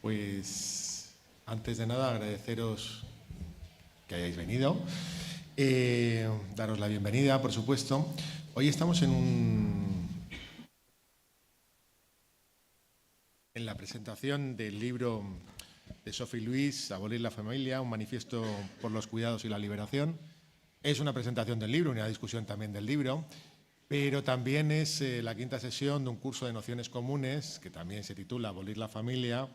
Pues antes de nada agradeceros que hayáis venido, daros la bienvenida, por supuesto. Hoy estamos en la presentación del libro de Sophie Lewis, Abolir la familia, un manifiesto por los cuidados y la liberación. Es una presentación del libro, una discusión también del libro, pero también es la quinta sesión de un curso de Nociones Comunes, que también se titula Abolir la familia,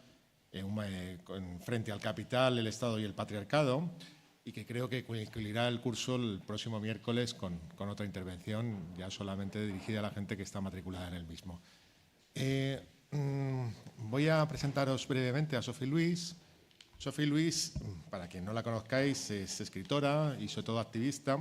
frente al capital, el Estado y el patriarcado, y que creo que concluirá el curso el próximo miércoles con otra intervención ya solamente dirigida a la gente que está matriculada en el mismo. Voy a presentaros brevemente a Sophie Lewis. Sophie Lewis, para quien no la conozcáis, es escritora y sobre todo activista.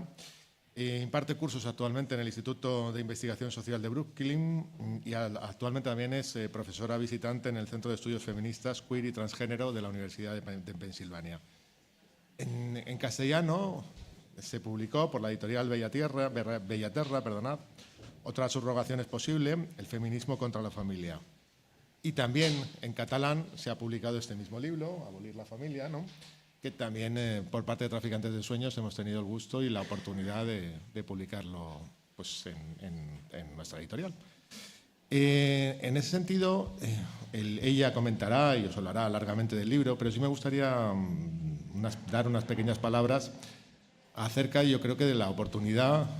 Imparte cursos actualmente en el Instituto de Investigación Social de Brooklyn y actualmente también es profesora visitante en el Centro de Estudios Feministas, Queer y Transgénero de la Universidad de Pensilvania. En castellano se publicó por la editorial Bellaterra, Otra subrogación es posible, el feminismo contra la familia. Y también en catalán se ha publicado este mismo libro, Abolir la familia, ¿no?, que también por parte de Traficantes de Sueños hemos tenido el gusto y la oportunidad de publicarlo pues, en nuestra editorial. En ese sentido, ella comentará y os hablará largamente del libro, pero sí me gustaría dar unas pequeñas palabras acerca, yo creo que de la oportunidad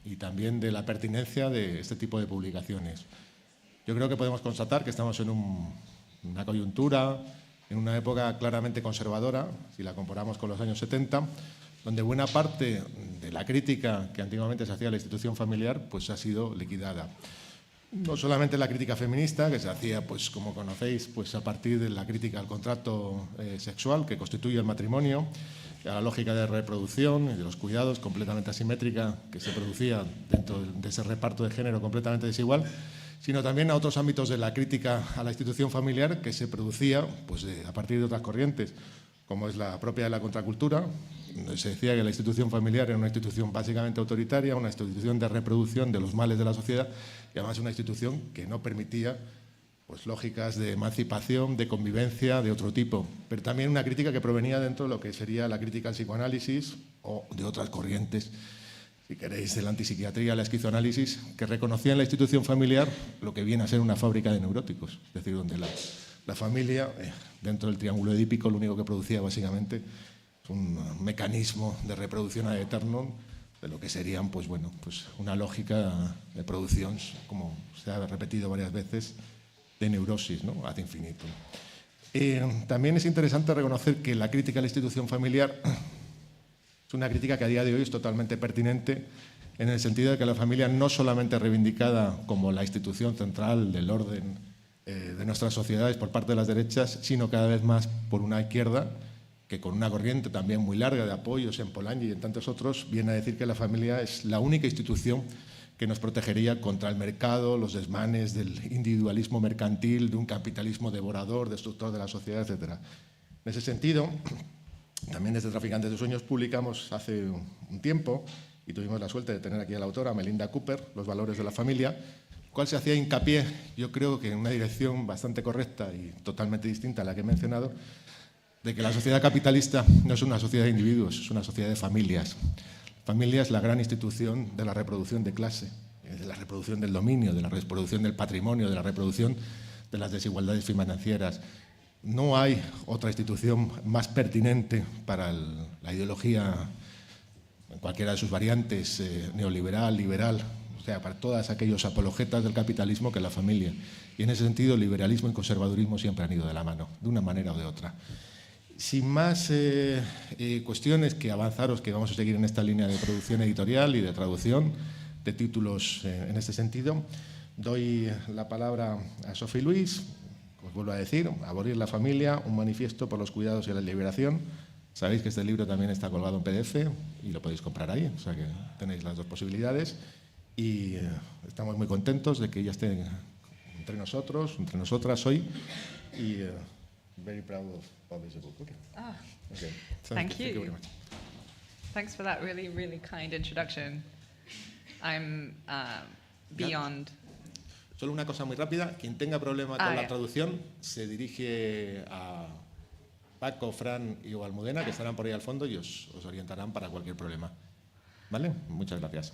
y también de la pertinencia de este tipo de publicaciones. Yo creo que podemos constatar que estamos en una coyuntura, en una época claramente conservadora, si la comparamos con los años 70, donde buena parte de la crítica que antiguamente se hacía a la institución familiar pues ha sido liquidada. No solamente la crítica feminista, que se hacía, pues como conocéis, pues a partir de la crítica al contrato sexual que constituye el matrimonio, a la lógica de reproducción y de los cuidados completamente asimétrica que se producía dentro de ese reparto de género completamente desigual, sino también a otros ámbitos de la crítica a la institución familiar que se producía pues, a partir de otras corrientes, como es la propia de la contracultura, donde se decía que la institución familiar era una institución básicamente autoritaria, una institución de reproducción de los males de la sociedad y además una institución que no permitía pues, lógicas de emancipación, de convivencia de otro tipo, pero también una crítica que provenía dentro de lo que sería la crítica al psicoanálisis o de otras corrientes, si queréis, de la antipsiquiatría, la esquizoanálisis, que reconocía en la institución familiar lo que viene a ser una fábrica de neuróticos, es decir, donde la familia, dentro del triángulo edípico, lo único que producía básicamente es un mecanismo de reproducción ad eternum de lo que serían, pues bueno, pues una lógica de producción, como se ha repetido varias veces, de neurosis, ¿no?, ad infinitum. También es interesante reconocer que la crítica a la institución familiar es una crítica que a día de hoy es totalmente pertinente en el sentido de que la familia no solamente reivindicada como la institución central del orden de nuestras sociedades por parte de las derechas, sino cada vez más por una izquierda que con una corriente también muy larga de apoyos en Polanyi y en tantos otros viene a decir que la familia es la única institución que nos protegería contra el mercado, los desmanes del individualismo mercantil, de un capitalismo devorador, destructor de la sociedad, etc. En ese sentido, también desde Traficantes de Sueños publicamos hace un tiempo, y tuvimos la suerte de tener aquí a la autora, Melinda Cooper, Los valores de la familia, cual se hacía hincapié, yo creo que en una dirección bastante correcta y totalmente distinta a la que he mencionado, de que la sociedad capitalista no es una sociedad de individuos, es una sociedad de familias. La familia es la gran institución de la reproducción de clase, de la reproducción del dominio, de la reproducción del patrimonio, de la reproducción de las desigualdades financieras. No hay otra institución más pertinente para la ideología, en cualquiera de sus variantes, neoliberal, liberal, o sea, para todas aquellos apologetas del capitalismo que la familia. Y en ese sentido, el liberalismo y el conservadurismo siempre han ido de la mano, de una manera o de otra. Sin más cuestiones que avanzaros, que vamos a seguir en esta línea de producción editorial y de traducción de títulos en este sentido, doy la palabra a Sophie Lewis. Os vuelvo a decir, Abolir la familia, un manifiesto por los cuidados y la liberación. Sabéis que este libro también está colgado en PDF y lo podéis comprar ahí, o sea que tenéis las dos posibilidades. Y estamos muy contentos de que ella esté entre nosotros, entre nosotras hoy. Y very proud of publish the book. Okay. Okay. Thank you. Thank you very much. Thanks for that really, really kind introduction. I'm beyond Solo una cosa muy rápida, quien tenga problema con la traducción se dirige a Paco, Fran y o Almudena, que estarán por ahí al fondo y os orientarán para cualquier problema. ¿Vale? Muchas gracias.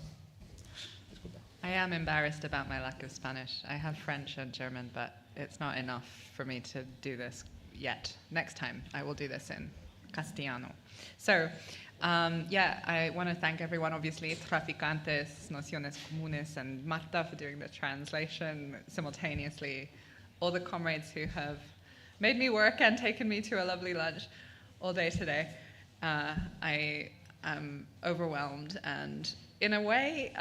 Disculpa. I am embarrassed about my lack of Spanish. I have French and German, but it's not enough for me to do this yet. Next time, I will do this in castellano. So, I want to thank everyone, obviously, Traficantes, Nociones Comunes, and Marta for doing the translation simultaneously, all the comrades who have made me work and taken me to a lovely lunch all day today. I am overwhelmed and, in a way,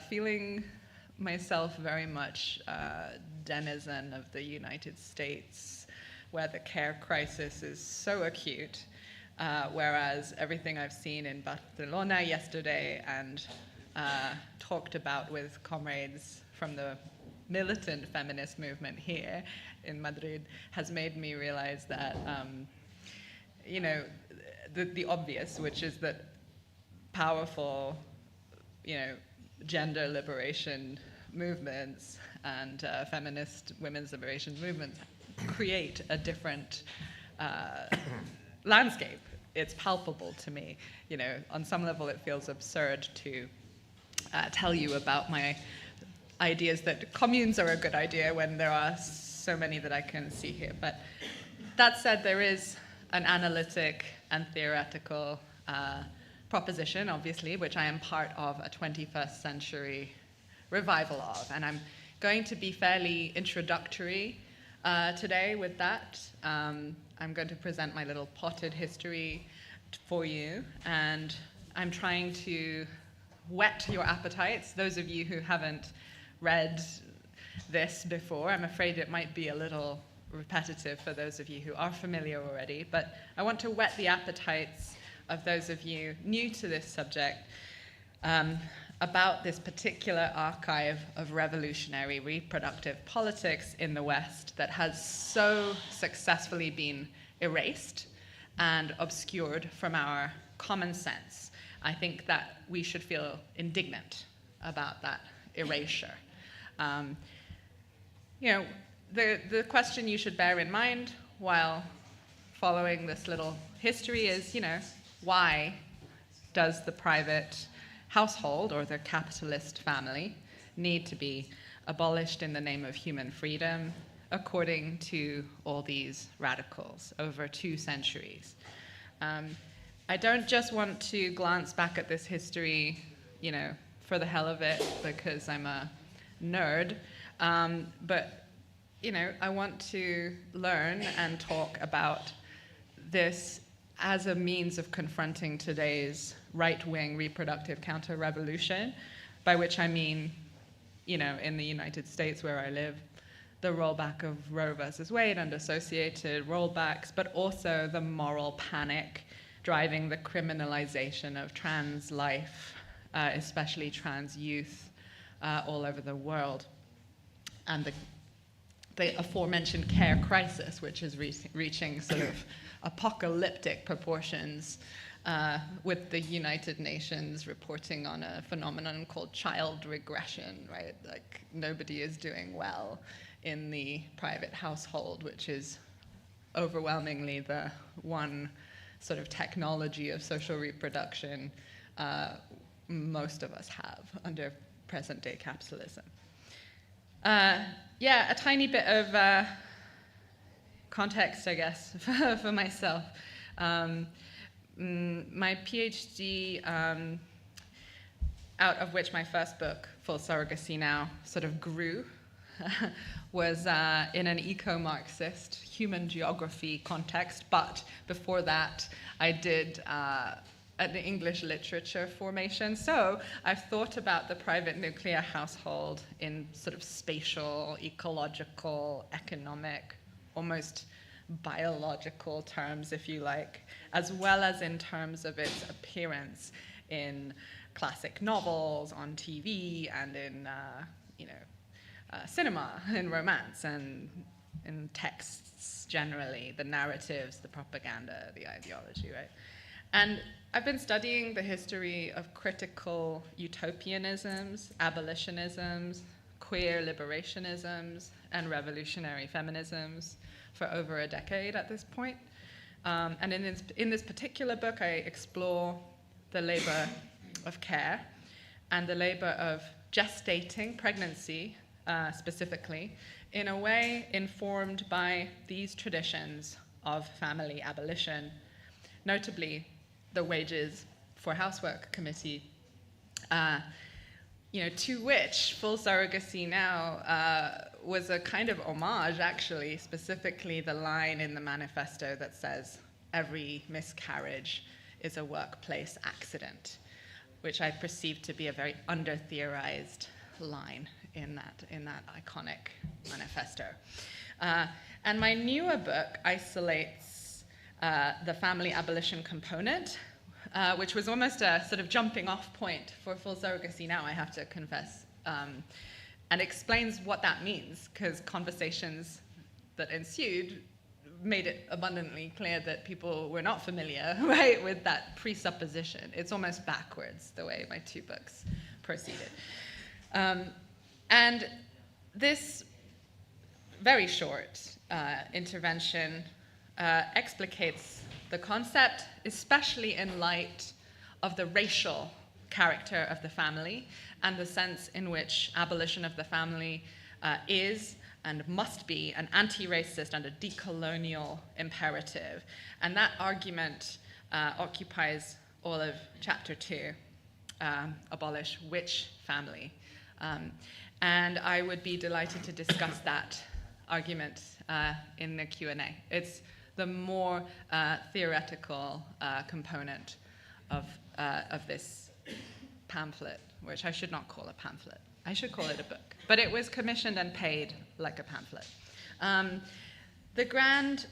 feeling myself very much denizen of the United States, where the care crisis is so acute. Whereas everything I've seen in Barcelona yesterday and talked about with comrades from the militant feminist movement here in Madrid has made me realize that, the obvious, which is that powerful, gender liberation movements and feminist women's liberation movements create a different landscape. It's palpable to me. On some level it feels absurd to tell you about my ideas that communes are a good idea when there are so many that I can see here. But that said, there is an analytic and theoretical proposition, obviously, which I am part of a 21st century revival of. And I'm going to be fairly introductory today with that. I'm going to present my little potted history for you, and I'm trying to whet your appetites. Those of you who haven't read this before, I'm afraid it might be a little repetitive for those of you who are familiar already, but I want to whet the appetites of those of you new to this subject about this particular archive of revolutionary reproductive politics in the West that has so successfully been erased and obscured from our common sense. I think that we should feel indignant about that erasure. The question you should bear in mind while following this little history is, why does the private household or the capitalist family need to be abolished in the name of human freedom, according to all these radicals over 2 centuries? I don't just want to glance back at this history, for the hell of it, because I'm a nerd, but, I want to learn and talk about this as a means of confronting today's right-wing reproductive counter-revolution, by which I mean, in the United States where I live, the rollback of Roe versus Wade and associated rollbacks, but also the moral panic driving the criminalization of trans life, especially trans youth, all over the world. And the aforementioned care crisis, which is reaching sort of apocalyptic proportions, with the United Nations reporting on a phenomenon called child regression, right? Like, nobody is doing well in the private household, which is overwhelmingly the one sort of technology of social reproduction most of us have under present-day capitalism. A tiny bit of context, I guess, for myself. My PhD, out of which my first book, Full Surrogacy Now, sort of grew, was in an eco-Marxist human geography context, but before that I did an English literature formation. So I've thought about the private nuclear household in sort of spatial, ecological, economic, almost biological terms, if you like, as well as in terms of its appearance in classic novels, on TV, and in cinema, in romance, and in texts generally, the narratives, the propaganda, the ideology, right? And I've been studying the history of critical utopianisms, abolitionisms, queer liberationisms and revolutionary feminisms for over a decade at this point. And in this particular book, I explore the labor of care and the labor of gestating pregnancy, specifically, in a way informed by these traditions of family abolition, notably the Wages for Housework Committee, to which full surrogacy now was a kind of homage, actually, specifically the line in the manifesto that says, "Every miscarriage is a workplace accident," which I perceive to be a very under-theorized line in that iconic manifesto. And my newer book isolates the family abolition component, which was almost a sort of jumping off point for full surrogacy now, I have to confess, and explains what that means, because conversations that ensued made it abundantly clear that people were not familiar, right, with that presupposition. It's almost backwards, the way my two books proceeded. And this very short intervention explicates the concept, especially in light of the racial character of the family and the sense in which abolition of the family is and must be an anti-racist and a decolonial imperative. And that argument occupies all of chapter 2, Abolish Which Family? And I would be delighted to discuss that argument in the Q&A. It's the more theoretical component of this pamphlet, which I should not call a pamphlet. I should call it a book. But it was commissioned and paid like a pamphlet. The grand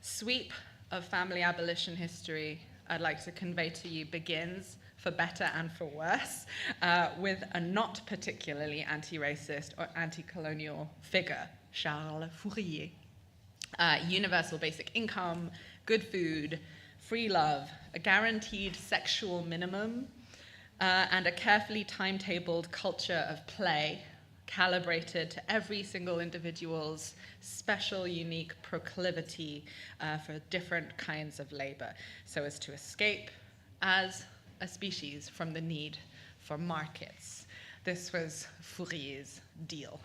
sweep of family abolition history I'd like to convey to you begins, for better and for worse, with a not particularly anti-racist or anti-colonial figure, Charles Fourier. Universal basic income, good food, free love, a guaranteed sexual minimum, and a carefully timetabled culture of play calibrated to every single individual's special, unique proclivity for different kinds of labor, so as to escape as a species from the need for markets. This was Fourier's deal.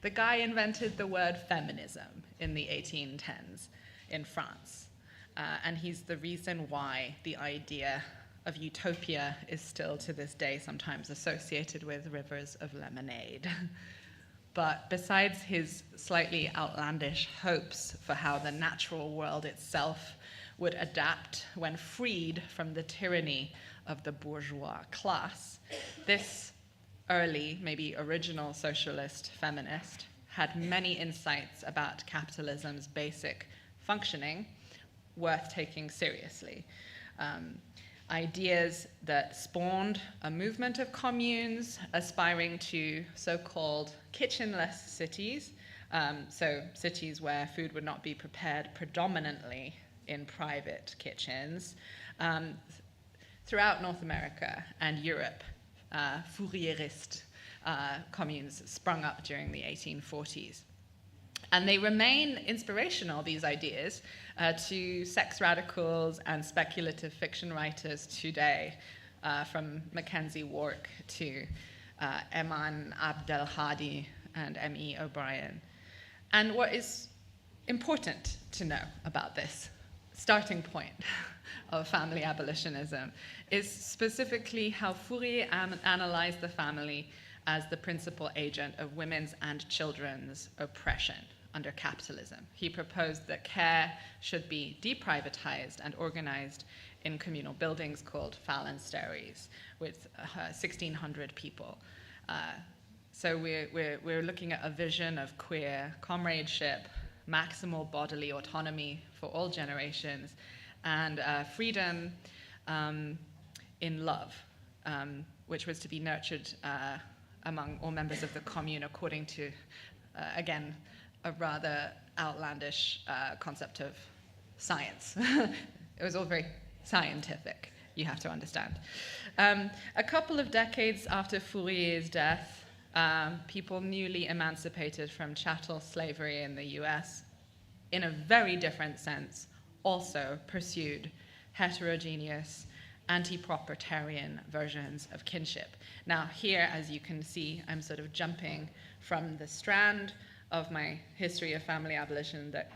The guy invented the word feminism in the 1810s in France, and he's the reason why the idea of utopia is still to this day sometimes associated with rivers of lemonade. But besides his slightly outlandish hopes for how the natural world itself would adapt when freed from the tyranny of the bourgeois class, this early, maybe original socialist feminist had many insights about capitalism's basic functioning worth taking seriously. Ideas that spawned a movement of communes aspiring to so-called kitchenless cities, so cities where food would not be prepared predominantly in private kitchens. Throughout North America and Europe, Fourierist communes sprung up during the 1840s. And they remain inspirational, these ideas, to sex radicals and speculative fiction writers today, from Mackenzie Wark to Eman Abdelhadi and M.E. O'Brien. And what is important to know about this starting point of family abolitionism is specifically how Fourier analyzed the family as the principal agent of women's and children's oppression under capitalism. He proposed that care should be deprivatized and organized in communal buildings called phalansteries with 1,600 people. So we're looking at a vision of queer comradeship, maximal bodily autonomy for all generations, and freedom in love, which was to be nurtured among all members of the commune according to, again, a rather outlandish concept of science. It was all very scientific, you have to understand. A couple of decades after Fourier's death, people newly emancipated from chattel slavery in the US, in a very different sense, also pursued heterogeneous, anti-proprietarian versions of kinship. Now here, as you can see, I'm sort of jumping from the strand of my history of family abolition that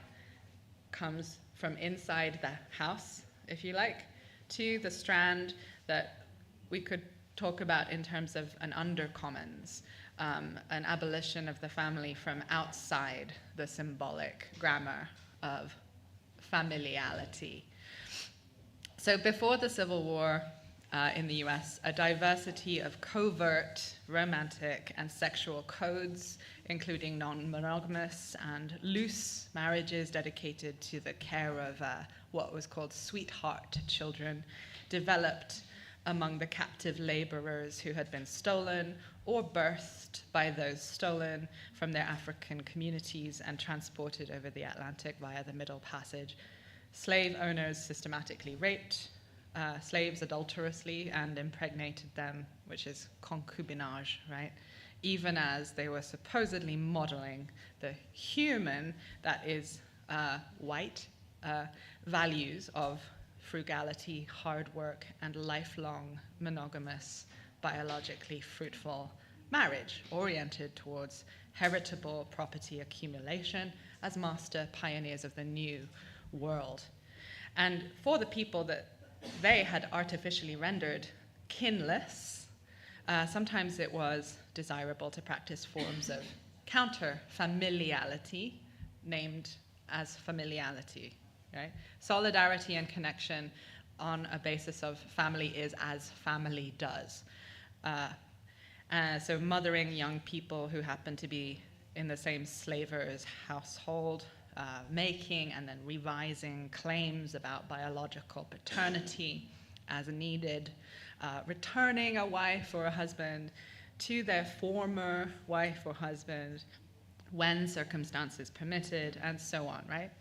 comes from inside the house, if you like, to the strand that we could talk about in terms of an undercommons, an abolition of the family from outside the symbolic grammar of familiality. So before the Civil War in the US, a diversity of covert, romantic, and sexual codes, including non-monogamous and loose marriages dedicated to the care of what was called sweetheart children, developed among the captive laborers who had been stolen or birthed by those stolen from their African communities and transported over the Atlantic via the Middle Passage. Slave owners systematically raped slaves adulterously and impregnated them, which is concubinage, right? Even as they were supposedly modeling the human, that is white, values of frugality, hard work, and lifelong monogamous, biologically fruitful marriage oriented towards heritable property accumulation as master pioneers of the new world. And for the people that they had artificially rendered kinless, sometimes it was desirable to practice forms of counter-familiality, named as familiality, right? Solidarity and connection on a basis of family is as family does. So mothering young people who happen to be in the same slaver's household, making and then revising claims about biological paternity as needed, returning a wife or a husband to their former wife or husband when circumstances permitted, and so on, right?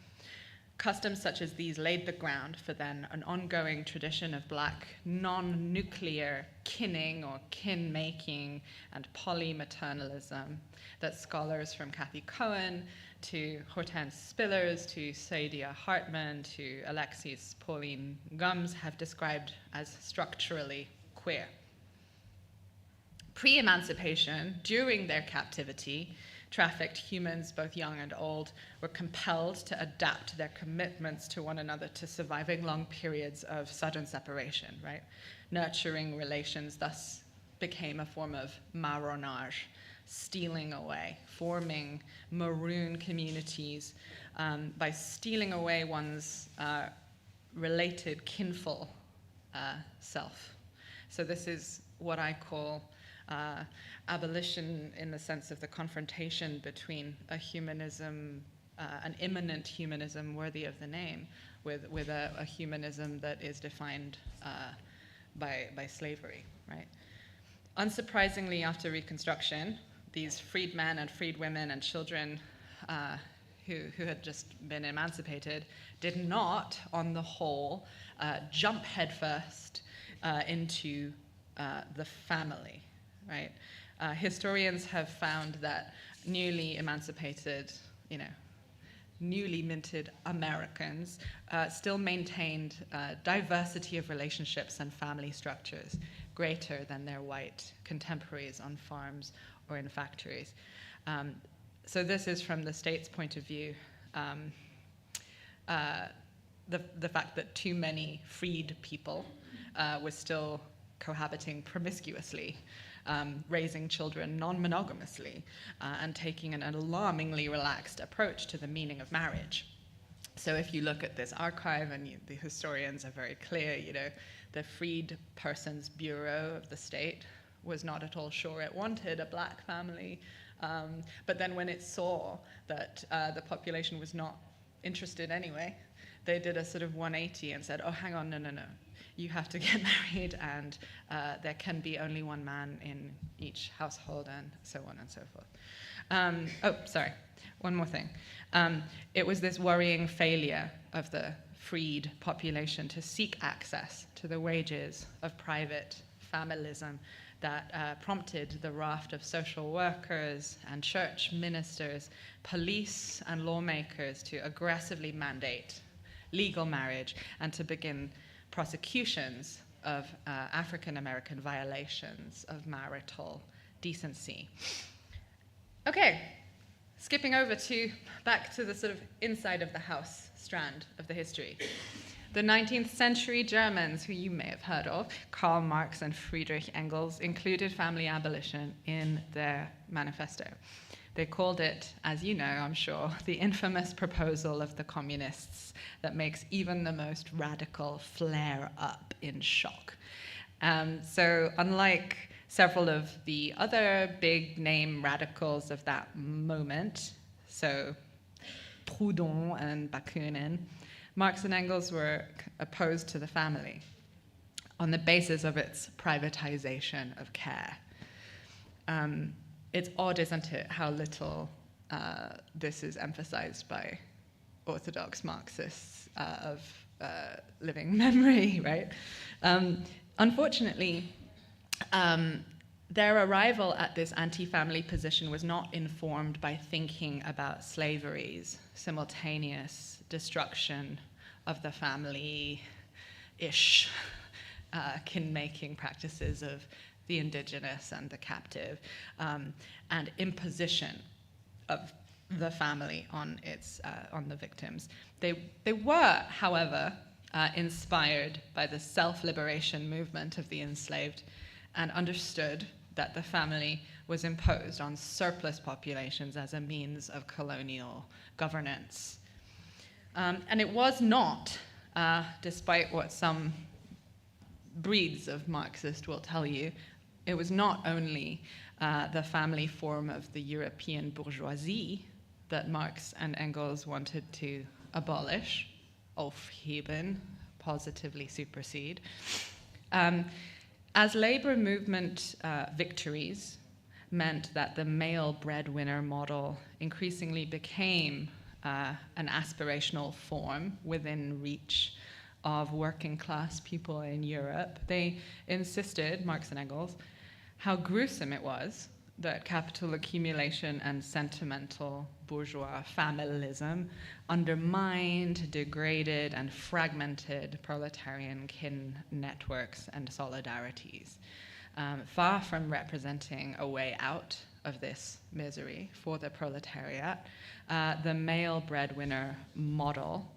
Customs such as these laid the ground for then an ongoing tradition of Black non-nuclear kinning or kin-making and polymaternalism that scholars from Kathy Cohen to Hortense Spillers to Saidia Hartman to Alexis Pauline Gumbs have described as structurally queer. Pre-emancipation, during their captivity, trafficked humans, both young and old, were compelled to adapt their commitments to one another to surviving long periods of sudden separation, right? Nurturing relations thus became a form of marronage, stealing away, forming maroon communities by stealing away one's related kinful self. So this is what I call abolition in the sense of the confrontation between a humanism, an immanent humanism worthy of the name, with a humanism that is defined by slavery, right? Unsurprisingly, after Reconstruction, these freed men and freed women and children who had just been emancipated did not, on the whole, jump headfirst into the family, right? Historians have found that newly emancipated, newly minted Americans still maintained diversity of relationships and family structures greater than their white contemporaries on farms or in factories. So this is from the state's point of view, the fact that too many freed people were still cohabiting promiscuously, raising children non-monogamously, and taking an alarmingly relaxed approach to the meaning of marriage. So if you look at this archive, and the historians are very clear, the Freed Persons Bureau of the state was not at all sure it wanted a Black family, but then when it saw that the population was not interested anyway, they did a sort of 180 and said, oh, hang on, no. You have to get married, and there can be only one man in each household, and so on and so forth. One more thing. It was this worrying failure of the freed population to seek access to the wages of private familism that prompted the raft of social workers and church ministers, police and lawmakers to aggressively mandate legal marriage and to begin prosecutions of African American violations of marital decency. Okay, skipping over back to the sort of inside of the house strand of the history. The 19th century Germans, who you may have heard of, Karl Marx and Friedrich Engels, included family abolition in their manifesto. They called it, as you know, I'm sure, the infamous proposal of the communists that makes even the most radical flare up in shock. So unlike several of the other big name radicals of that moment, so Proudhon and Bakunin, Marx and Engels were opposed to the family on the basis of its privatization of care. It's odd, isn't it, how little this is emphasized by orthodox Marxists of living memory, right? Unfortunately, their arrival at this anti-family position was not informed by thinking about slavery's simultaneous destruction of the family-ish kin-making practices of the indigenous and the captive, and imposition of the family on the victims. They were, however, inspired by the self-liberation movement of the enslaved and understood that the family was imposed on surplus populations as a means of colonial governance. And it was not, despite what some breeds of Marxist will tell you, it was not only the family form of the European bourgeoisie that Marx and Engels wanted to abolish, aufheben, positively supersede. As labor movement victories meant that the male breadwinner model increasingly became an aspirational form within reach of working class people in Europe, they insisted, Marx and Engels, how gruesome it was that capital accumulation and sentimental bourgeois familism undermined, degraded, and fragmented proletarian kin networks and solidarities. Far from representing a way out of this misery for the proletariat, the male breadwinner model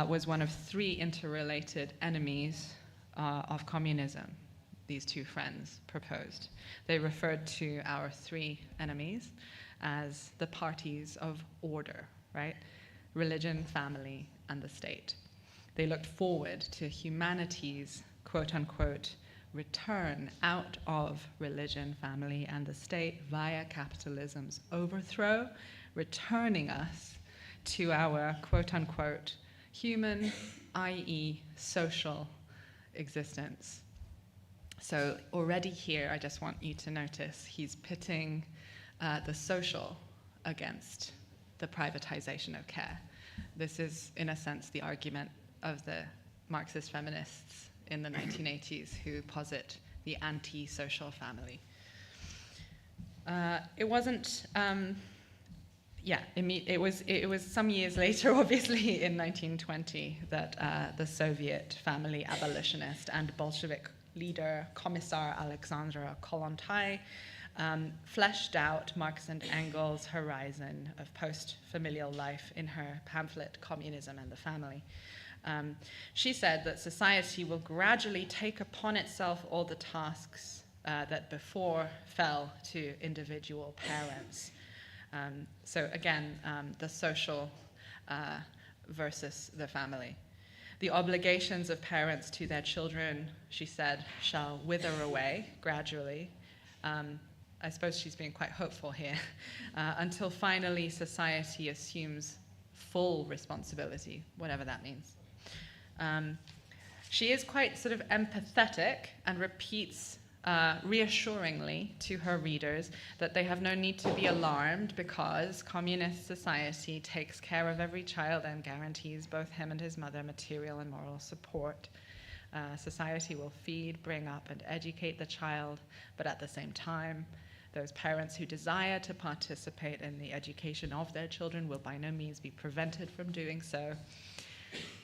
was one of three interrelated enemies of communism, these two friends proposed. They referred to our three enemies as the parties of order, right? Religion, family, and the state. They looked forward to humanity's, quote unquote, return out of religion, family, and the state via capitalism's overthrow, returning us to our, quote unquote, human, i.e. social existence. So already here, I just want you to notice he's pitting the social against the privatization of care. This is, in a sense, the argument of the Marxist feminists in the 1980s who posit the anti-social family. It wasn't, it was some years later, obviously, in 1920, that the Soviet family abolitionist and Bolshevik leader, Commissar Alexandra Kollontai, fleshed out Marx and Engels' horizon of post-familial life in her pamphlet, Communism and the Family. She said that society will gradually take upon itself all the tasks that before fell to individual parents. So again, the social versus the family. The obligations of parents to their children, she said, shall wither away gradually. I suppose she's being quite hopeful here, until finally society assumes full responsibility, whatever that means. She is quite sort of empathetic and repeats reassuringly to her readers that they have no need to be alarmed because communist society takes care of every child and guarantees both him and his mother material and moral support. society will feed, bring up, and educate the child, but at the same time, those parents who desire to participate in the education of their children will by no means be prevented from doing so.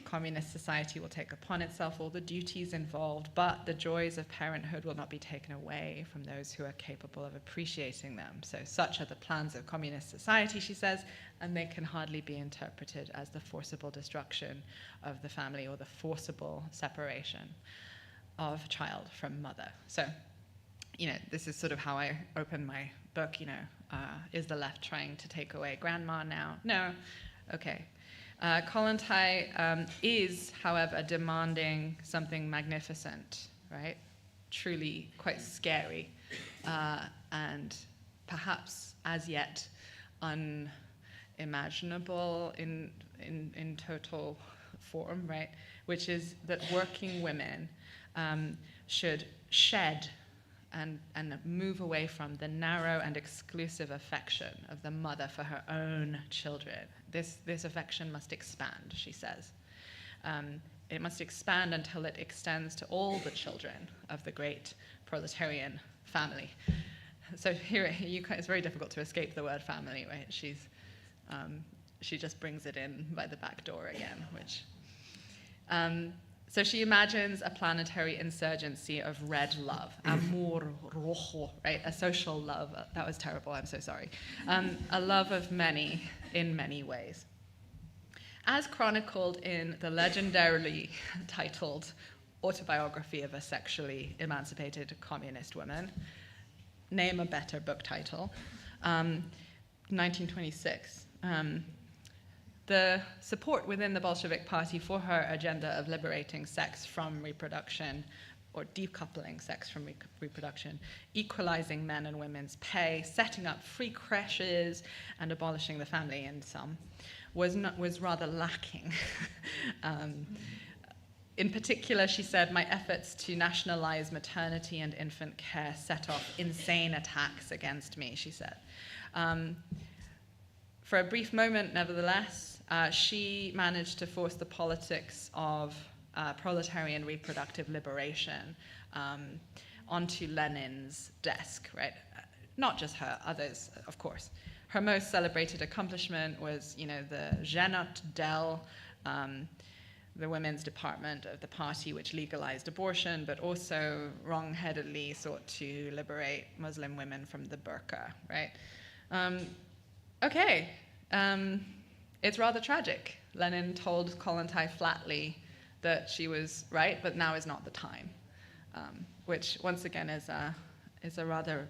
Communist society will take upon itself all the duties involved, but the joys of parenthood will not be taken away from those who are capable of appreciating them. So such are the plans of communist society, she says, and they can hardly be interpreted as the forcible destruction of the family or the forcible separation of child from mother. So, this is sort of how I open my book, is the left trying to take away grandma now? No. Okay. Kollontai is, however, demanding something magnificent, right? Truly quite scary, and perhaps as yet unimaginable in total form, right? Which is that working women should shed and move away from the narrow and exclusive affection of the mother for her own children. This affection must expand, she says. It must expand until it extends to all the children of the great proletarian family. So here, it's very difficult to escape the word family, right? She just brings it in by the back door again, which... So she imagines a planetary insurgency of red love, amor rojo, right? A social love. That was terrible, I'm so sorry. A love of many in many ways. As chronicled in the legendarily titled Autobiography of a Sexually Emancipated Communist Woman, name a better book title, 1926. The support within the Bolshevik Party for her agenda of liberating sex from reproduction, or decoupling sex from reproduction, equalizing men and women's pay, setting up free creches, and abolishing the family in some, was rather lacking. In particular, she said, my efforts to nationalize maternity and infant care set off insane attacks against me, she said. For a brief moment, nevertheless, she managed to force the politics of proletarian reproductive liberation onto Lenin's desk, right? Not just her, others, of course. Her most celebrated accomplishment was, the Zhenot Del, the women's department of the party, which legalized abortion, but also wrong-headedly sought to liberate Muslim women from the burqa, right? Okay. It's rather tragic. Lenin told Kollontai flatly that she was right, but now is not the time, which once again is a rather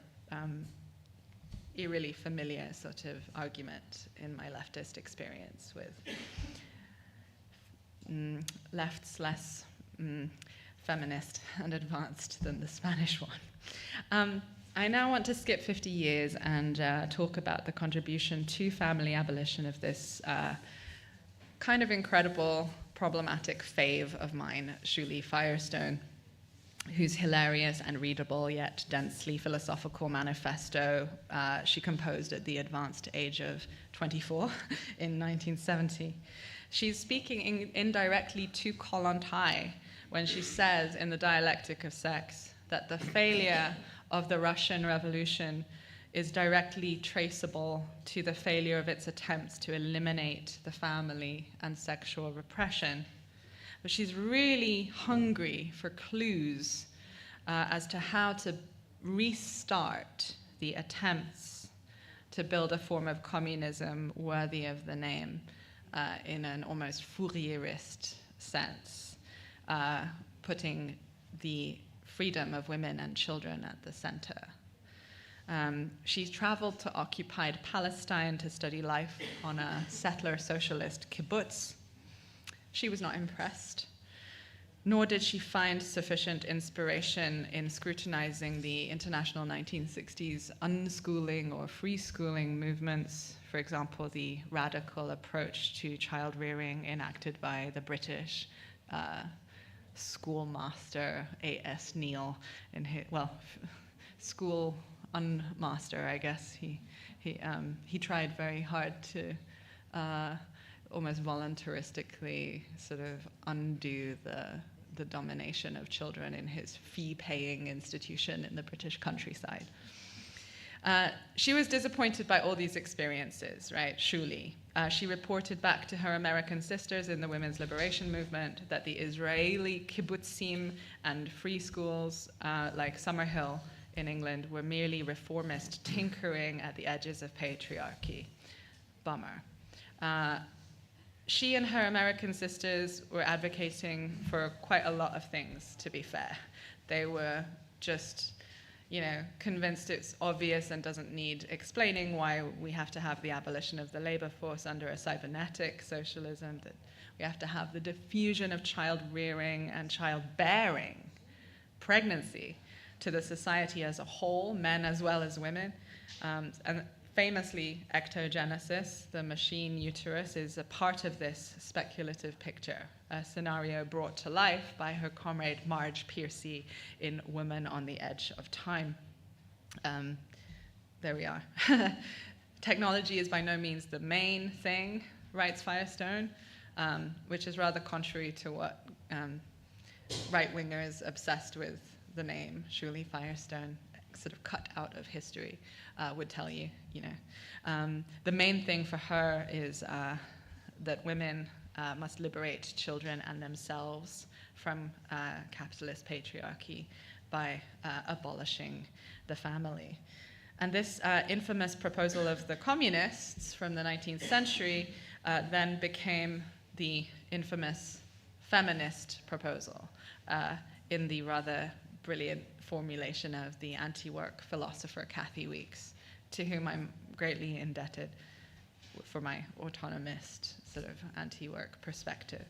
eerily familiar sort of argument in my leftist experience with lefts less feminist and advanced than the Spanish one. I now want to skip 50 years and talk about the contribution to family abolition of this kind of incredible, problematic fave of mine, Shulamith Firestone, whose hilarious and readable yet densely philosophical manifesto she composed at the advanced age of 24 in 1970. She's speaking indirectly to Kollontai when she says in The Dialectic of Sex that the failure of the Russian Revolution is directly traceable to the failure of its attempts to eliminate the family and sexual repression. But she's really hungry for clues as to how to restart the attempts to build a form of communism worthy of the name in an almost Fourierist sense, putting the freedom of women and children at the center. She's traveled to occupied Palestine to study life on a settler socialist kibbutz. She was not impressed, nor did she find sufficient inspiration in scrutinizing the international 1960s unschooling or free schooling movements, for example, the radical approach to child rearing enacted by the British schoolmaster A.S. Neil in his, school unmaster, I guess. He tried very hard to almost voluntaristically sort of undo the the domination of children in his fee-paying institution in the British countryside. She was disappointed by all these experiences, right? Shuli. She reported back to her American sisters in the women's liberation movement that the Israeli kibbutzim and free schools like Summerhill in England were merely reformist tinkering at the edges of patriarchy. Bummer. She and her American sisters were advocating for quite a lot of things, to be fair. They were just, convinced it's obvious and doesn't need explaining why we have to have the abolition of the labor force under a cybernetic socialism, that we have to have the diffusion of child rearing and childbearing, pregnancy, to the society as a whole, men as well as women. And famously, ectogenesis, the machine uterus, is a part of this speculative picture, a scenario brought to life by her comrade Marge Piercy in Woman on the Edge of Time. There we are. Technology is by no means the main thing, writes Firestone, which is rather contrary to what right-wingers obsessed with the name Shulamith Firestone, sort of cut out of history, would tell you, The main thing for her is that women must liberate children and themselves from capitalist patriarchy by abolishing the family. And this infamous proposal of the communists from the 19th century then became the infamous feminist proposal in the rather brilliant formulation of the anti-work philosopher Kathy Weeks, to whom I'm greatly indebted for my autonomist sort of anti-work perspective.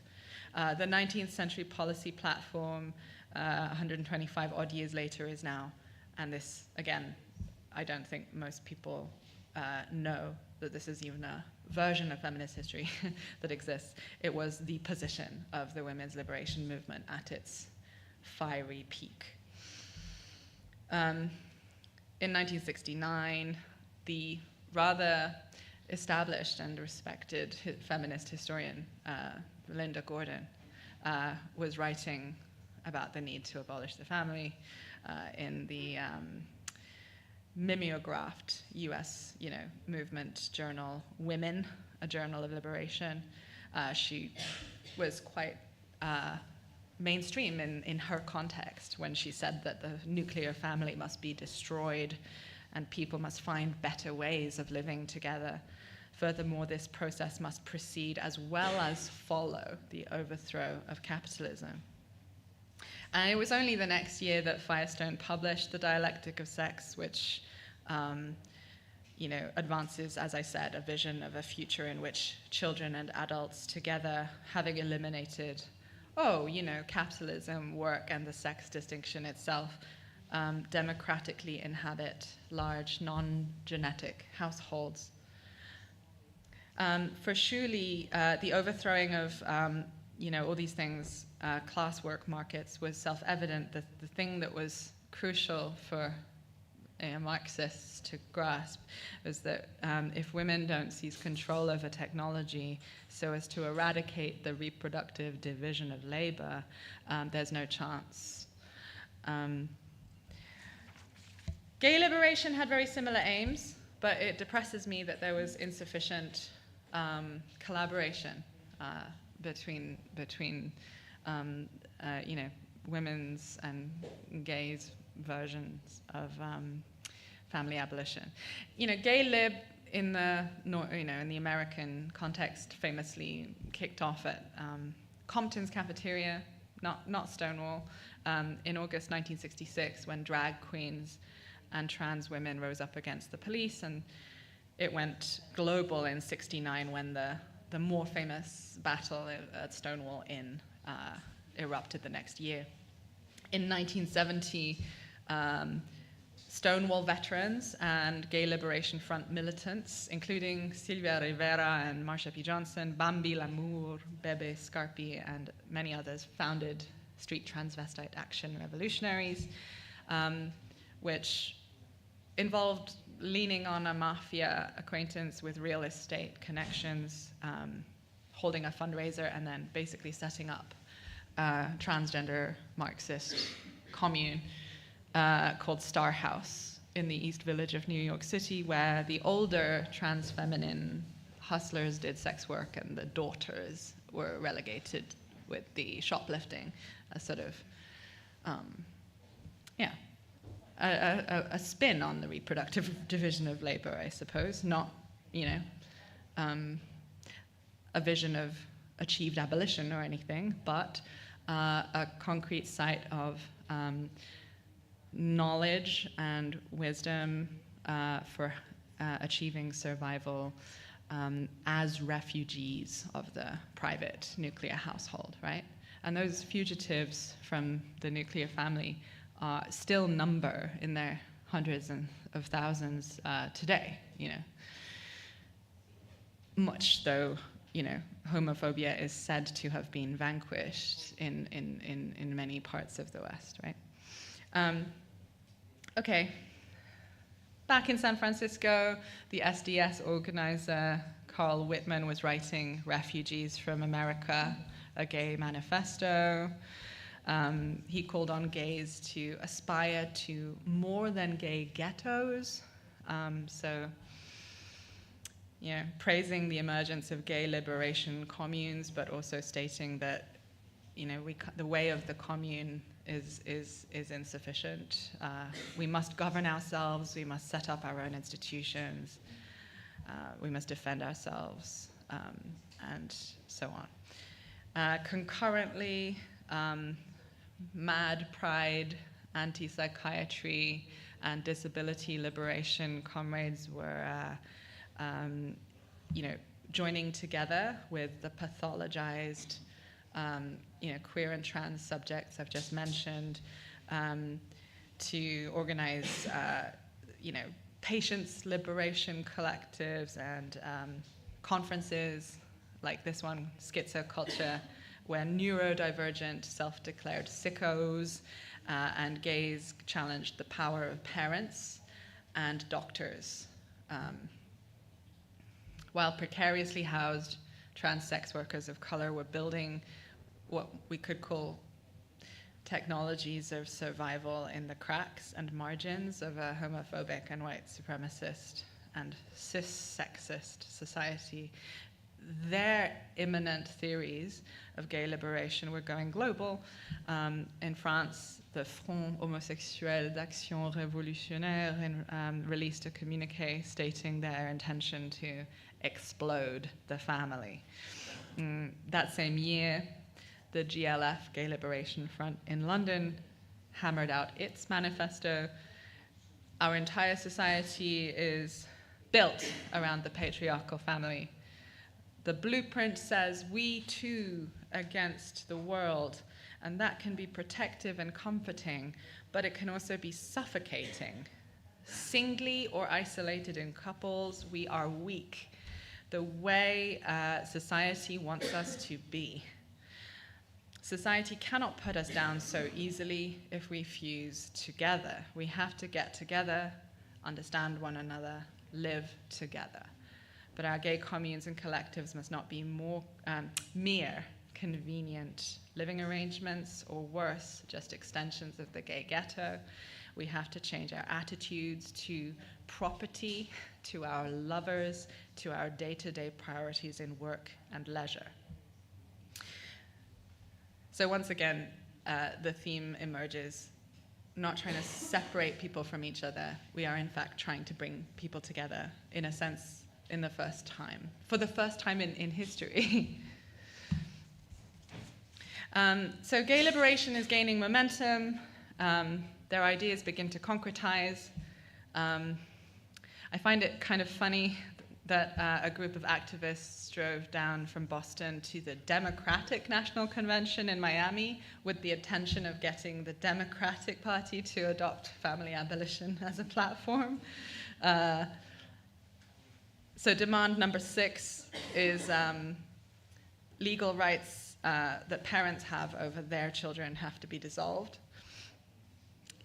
The 19th century policy platform, 125 odd years later, is now, and this, again, I don't think most people know that this is even a version of feminist history that exists. It was the position of the women's liberation movement at its fiery peak. In 1969, the rather established and respected feminist historian Linda Gordon was writing about the need to abolish the family in the mimeographed U.S. movement journal Women, a journal of liberation. She was quite mainstream in her context when she said that the nuclear family must be destroyed and people must find better ways of living together. Furthermore, this process must precede as well as follow the overthrow of capitalism. And it was only the next year that Firestone published The Dialectic of Sex, which advances, as I said, a vision of a future in which children and adults together, having eliminated capitalism, work, and the sex distinction itself, democratically inhabit large, non-genetic households. For Shuli, the overthrowing of, all these things, class work markets, was self-evident. The thing that was crucial for Marxists to grasp is that if women don't seize control over technology so as to eradicate the reproductive division of labor, there's no chance. Gay liberation had very similar aims, but it depresses me that there was insufficient collaboration between women's and gays' versions of family abolition. Gay lib in the in the American context famously kicked off at Compton's cafeteria, not Stonewall, in August 1966, when drag queens and trans women rose up against the police, and it went global in '69 when the more famous battle at Stonewall Inn erupted the next year. In 1970, Stonewall veterans and Gay Liberation Front militants, including Sylvia Rivera and Marsha P. Johnson, Bambi Lamour, Bebe Scarpi, and many others, founded Street Transvestite Action Revolutionaries, which involved leaning on a mafia acquaintance with real estate connections, holding a fundraiser, and then basically setting up transgender Marxist commune called Star House in the East Village of New York City, where the older trans feminine hustlers did sex work and the daughters were relegated with the shoplifting, a sort of, a spin on the reproductive division of labor, I suppose, not, a vision of achieved abolition or anything, but a concrete site of knowledge and wisdom for achieving survival as refugees of the private nuclear household, right? And those fugitives from the nuclear family still number in their hundreds of thousands today, Much though, homophobia is said to have been vanquished in many parts of the West, right? Okay. Back in San Francisco, the SDS organizer Carl Whitman was writing Refugees from America, a gay manifesto. He called on gays to aspire to more than gay ghettos. Praising the emergence of gay liberation communes, but also stating that, the way of the commune is insufficient. We must govern ourselves. We must set up our own institutions. We must defend ourselves, and so on. Concurrently, Mad Pride, anti-psychiatry, and disability liberation comrades were joining together with the pathologized, queer and trans subjects I've just mentioned, to organize, patients' liberation collectives and conferences like this one, Schizoculture, where neurodivergent, self-declared sickos and gays challenged the power of parents and doctors. While precariously housed trans sex workers of color were building what we could call technologies of survival in the cracks and margins of a homophobic and white supremacist and cis-sexist society, their imminent theories of gay liberation were going global. In France, the Front Homosexuel d'Action Révolutionnaire released a communiqué stating their intention to explode the family. That same year, the GLF, Gay Liberation Front in London, hammered out its manifesto. Our entire society is built around the patriarchal family. The blueprint says we too against the world, and that can be protective and comforting, but it can also be suffocating. Singly or isolated in couples, we are weak, the way society wants us to be. Society cannot put us down so easily if we fuse together. We have to get together, understand one another, live together. But our gay communes and collectives must not be mere convenient living arrangements, or worse, just extensions of the gay ghetto. We have to change our attitudes to property, to our lovers, to our day-to-day priorities in work and leisure. So once again, the theme emerges, not trying to separate people from each other. We are in fact trying to bring people together, in a sense, in the first time, for the first time in history. So gay liberation is gaining momentum. Their ideas begin to concretize. I find it kind of funny that a group of activists drove down from Boston to the Democratic National Convention in Miami with the intention of getting the Democratic Party to adopt family abolition as a platform. So demand number 6 is legal rights that parents have over their children have to be dissolved.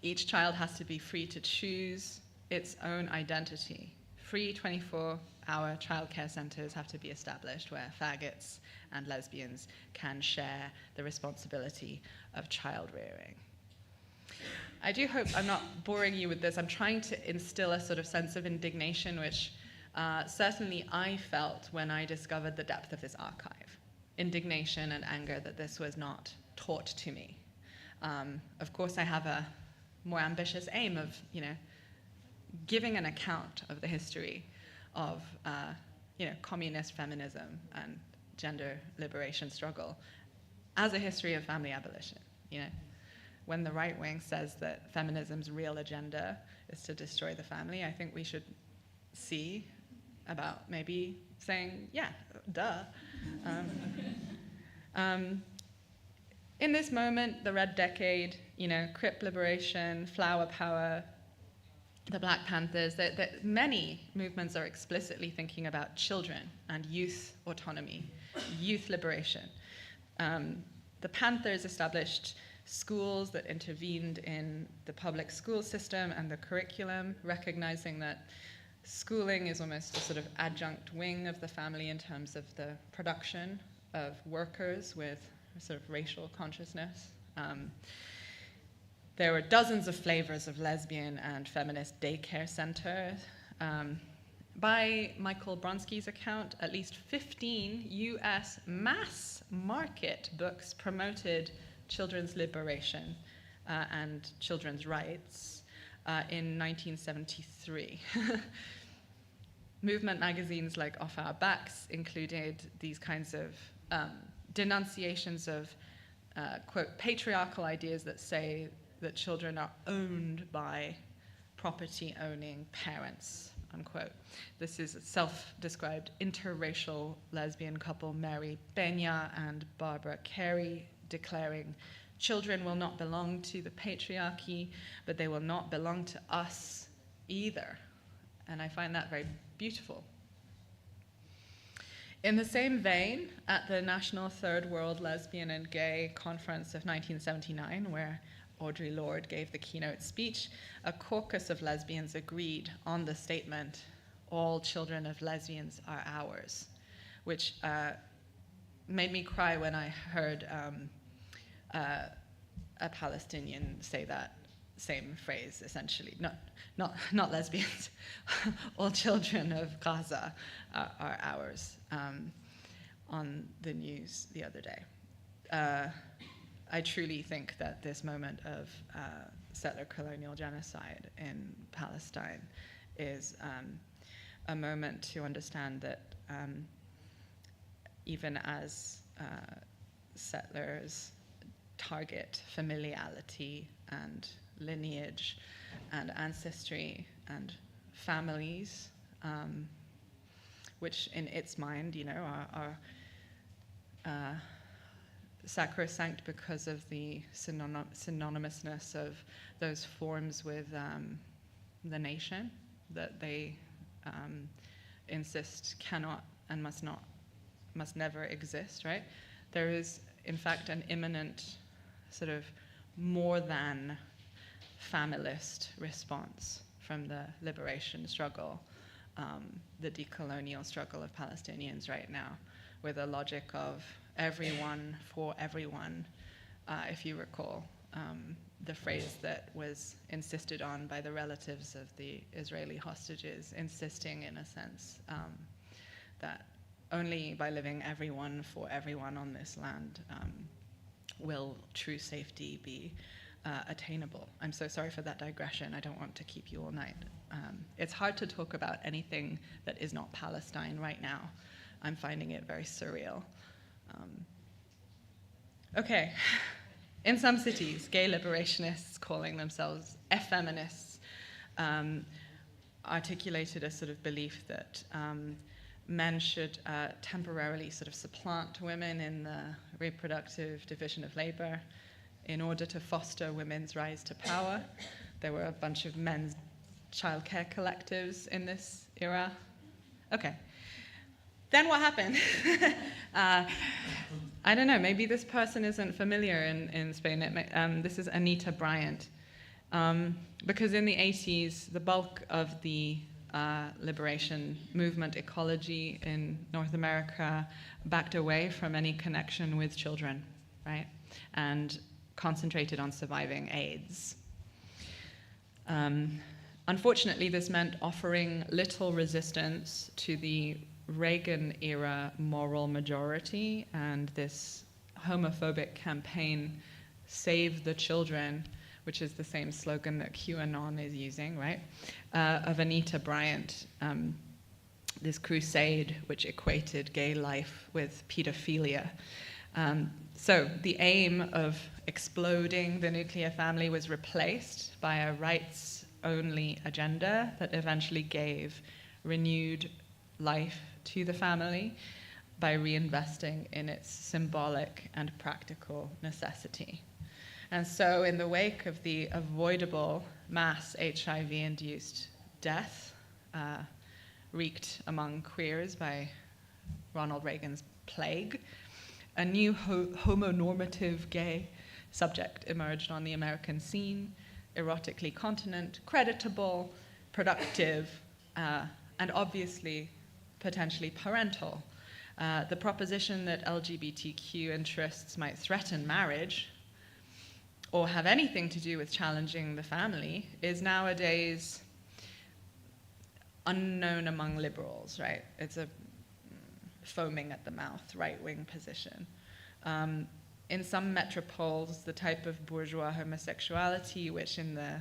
Each child has to be free to choose its own identity, free 24-hour childcare centres have to be established where faggots and lesbians can share the responsibility of child rearing. I do hope I'm not boring you with this. I'm trying to instill a sort of sense of indignation, which certainly I felt when I discovered the depth of this archive. Indignation and anger that this was not taught to me. Of course, I have a more ambitious aim of, giving an account of the history of, communist feminism and gender liberation struggle as a history of family abolition. When the right wing says that feminism's real agenda is to destroy the family, I think we should see about maybe saying, yeah, duh. In this moment, the Red Decade, Crip liberation, flower power, the Black Panthers, that many movements are explicitly thinking about children and youth autonomy, youth liberation. The Panthers established schools that intervened in the public school system and the curriculum, recognizing that schooling is almost a sort of adjunct wing of the family in terms of the production of workers with sort of racial consciousness. There were dozens of flavors of lesbian and feminist daycare centers. By Michael Bronski's account, at least 15 US mass market books promoted children's liberation and children's rights in 1973. Movement magazines like Off Our Backs included these kinds of denunciations of, quote, patriarchal ideas that say that children are owned by property-owning parents, unquote. This is a self-described interracial lesbian couple, Mary Benya and Barbara Carey, declaring, children will not belong to the patriarchy, but they will not belong to us either. And I find that very beautiful. In the same vein, at the National Third World Lesbian and Gay Conference of 1979, where Audre Lorde gave the keynote speech, a caucus of lesbians agreed on the statement, all children of lesbians are ours, which made me cry when I heard a Palestinian say that same phrase, essentially. Not lesbians. All children of Gaza are ours, on the news the other day. I truly think that this moment of settler colonial genocide in Palestine is a moment to understand that even as settlers target familiarity and lineage and ancestry and families, which in its mind, are sacrosanct because of the synonymousness of those forms with the nation that they insist cannot and must never exist, right? There is, in fact, an imminent sort of more than familist response from the liberation struggle, the decolonial struggle of Palestinians right now, with a logic of everyone for everyone, if you recall, the phrase that was insisted on by the relatives of the Israeli hostages, insisting in a sense that only by living everyone for everyone on this land will true safety be attainable. I'm so sorry for that digression. I don't want to keep you all night. It's hard to talk about anything that is not Palestine right now. I'm finding it very surreal. Okay. In some cities, gay liberationists calling themselves effeminists articulated a sort of belief that men should temporarily sort of supplant women in the reproductive division of labor in order to foster women's rise to power. There were a bunch of men's childcare collectives in this era. Okay. Then what happened? I don't know, maybe this person isn't familiar in Spain. This is Anita Bryant. Because in the 80s, the bulk of the liberation movement, ecology in North America, backed away from any connection with children, right? And concentrated on surviving AIDS. Unfortunately, this meant offering little resistance to the Reagan-era moral majority and this homophobic campaign, Save the Children, which is the same slogan that QAnon is using, right? Of Anita Bryant, this crusade which equated gay life with pedophilia. So the aim of exploding the nuclear family was replaced by a rights-only agenda that eventually gave renewed life to the family by reinvesting in its symbolic and practical necessity. And so in the wake of the avoidable mass HIV-induced death wreaked among queers by Ronald Reagan's plague, a new homonormative gay subject emerged on the American scene, erotically continent, creditable, productive, and obviously potentially parental. The proposition that LGBTQ interests might threaten marriage or have anything to do with challenging the family is nowadays unknown among liberals, right? It's a foaming at the mouth, right-wing position. In some metropoles, the type of bourgeois homosexuality, which in the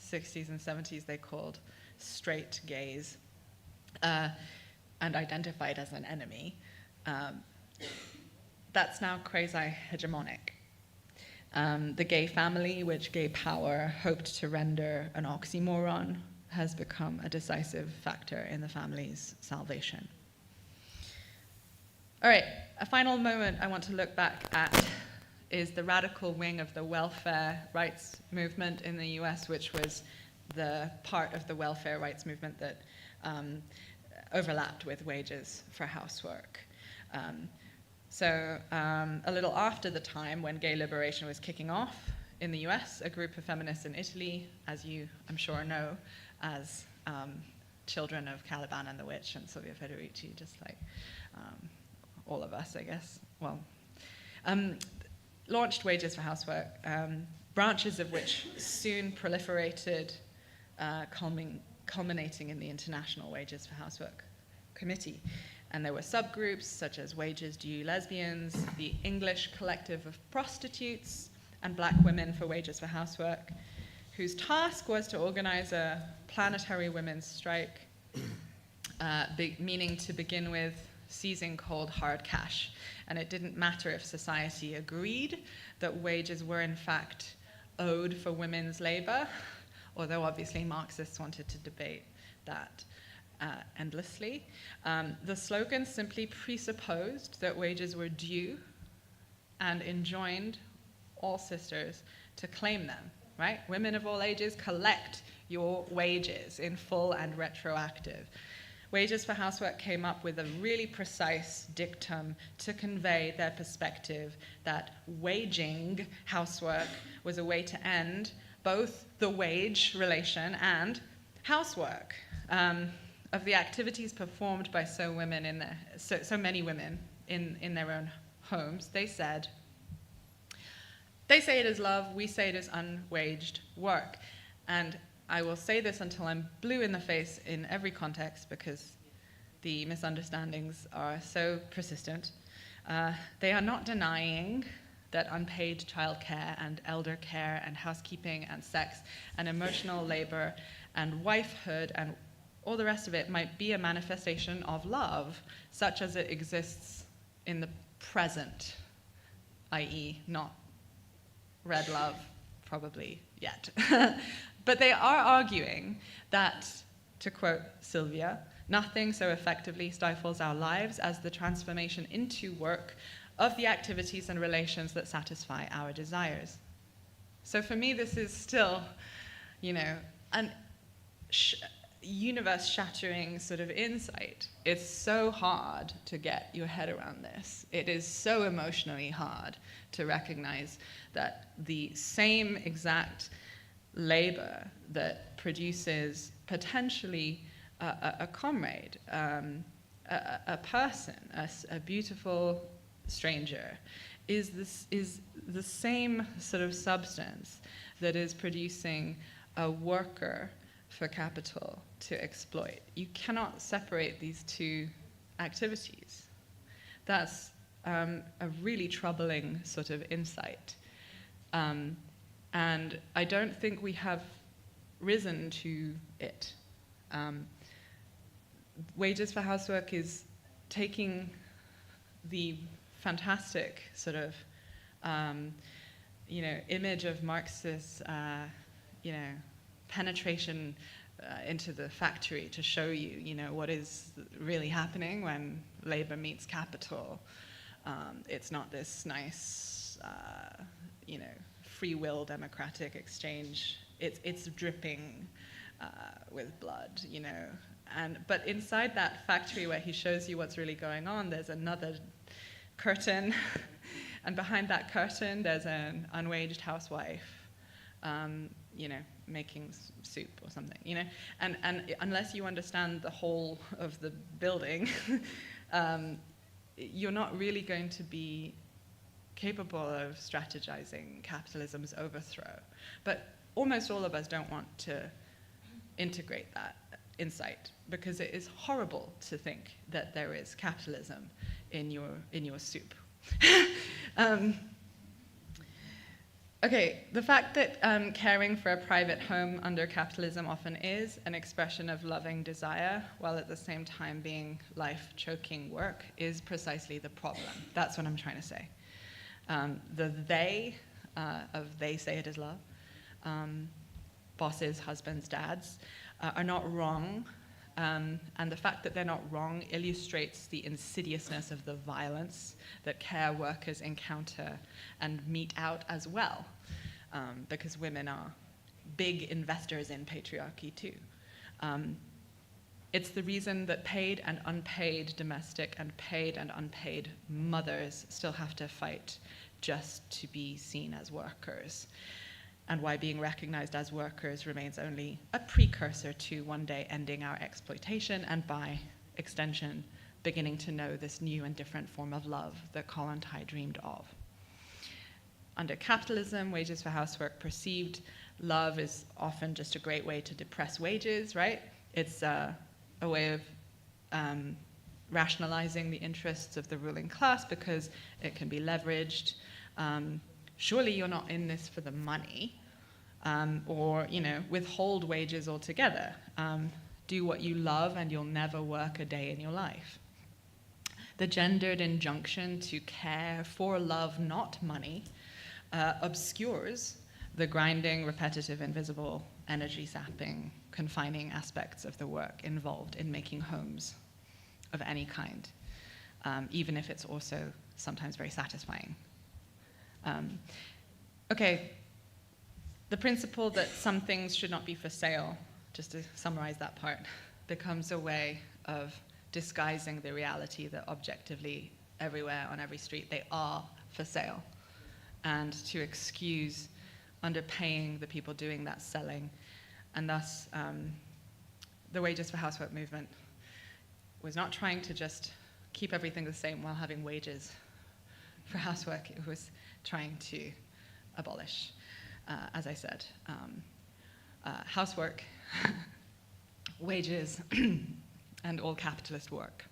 60s and 70s they called straight gays, and identified as an enemy, that's now quasi-hegemonic. The gay family, which gay power hoped to render an oxymoron, has become a decisive factor in the family's salvation. All right, a final moment I want to look back at is the radical wing of the welfare rights movement in the US, which was the part of the welfare rights movement that overlapped with wages for housework. So a little after the time when gay liberation was kicking off in the US, a group of feminists in Italy, as you I'm sure know, as children of Caliban and the Witch and Silvia Federici, just like all of us, I guess, well, launched Wages for Housework, branches of which soon proliferated, culminating in the International Wages for Housework Committee. And there were subgroups such as Wages Due Lesbians, the English Collective of Prostitutes, and Black Women for Wages for Housework, whose task was to organize a planetary women's strike, meaning to begin with seizing cold hard cash. And it didn't matter if society agreed that wages were in fact owed for women's labor, although obviously Marxists wanted to debate that endlessly. The slogan simply presupposed that wages were due and enjoined all sisters to claim them, right? Women of all ages, collect your wages in full and retroactive. Wages for Housework came up with a really precise dictum to convey their perspective that waging housework was a way to end both the wage relation and housework. Of the activities performed by so many women in their own homes, they say it is love, we say it is unwaged work. And I will say this until I'm blue in the face in every context because the misunderstandings are so persistent. They are not denying that unpaid childcare and elder care and housekeeping and sex and emotional labor and wifehood and all the rest of it might be a manifestation of love, such as it exists in the present, i.e. not red love, probably yet. But they are arguing that, to quote Sylvia, nothing so effectively stifles our lives as the transformation into work of the activities and relations that satisfy our desires. So for me, this is still, an universe-shattering sort of insight. It's so hard to get your head around this. It is so emotionally hard to recognize that the same exact labor that produces potentially a comrade, a person, a beautiful stranger, is the same sort of substance that is producing a worker for capital to exploit. You cannot separate these two activities. That's a really troubling sort of insight. And I don't think we have risen to it. Wages for housework is taking the fantastic sort of, image of Marxist, penetration into the factory to show you, what is really happening when labor meets capital. It's not this nice, free will democratic exchange. It's dripping with blood, But inside that factory where he shows you what's really going on, there's another curtain, and behind that curtain there's an unwaged housewife, making soup or something, And unless you understand the whole of the building, you're not really going to be capable of strategizing capitalism's overthrow. But almost all of us don't want to integrate that insight, because it is horrible to think that there is capitalism in your soup. Okay, the fact that caring for a private home under capitalism often is an expression of loving desire, while at the same time being life-choking work, is precisely the problem. That's what I'm trying to say. The they of they say it is love, bosses, husbands, dads, are not wrong. And the fact that they're not wrong illustrates the insidiousness of the violence that care workers encounter and mete out as well, because women are big investors in patriarchy too. It's the reason that paid and unpaid domestic and paid and unpaid mothers still have to fight just to be seen as workers, and why being recognized as workers remains only a precursor to one day ending our exploitation and, by extension, beginning to know this new and different form of love that Kollontai dreamed of. Under capitalism, wages for housework perceived love is often just a great way to depress wages, right? It's a way of rationalizing the interests of the ruling class because it can be leveraged. Surely you're not in this for the money, or withhold wages altogether. Do what you love and you'll never work a day in your life. The gendered injunction to care for love, not money, obscures the grinding, repetitive, invisible, energy-sapping, confining aspects of the work involved in making homes of any kind, even if it's also sometimes very satisfying. Okay, the principle that some things should not be for sale, just to summarize that part, becomes a way of disguising the reality that objectively everywhere on every street they are for sale, and to excuse underpaying the people doing that selling. And thus, the wages for housework movement was not trying to just keep everything the same while having wages for housework. It was trying to abolish, as I said, housework, wages, and all capitalist work.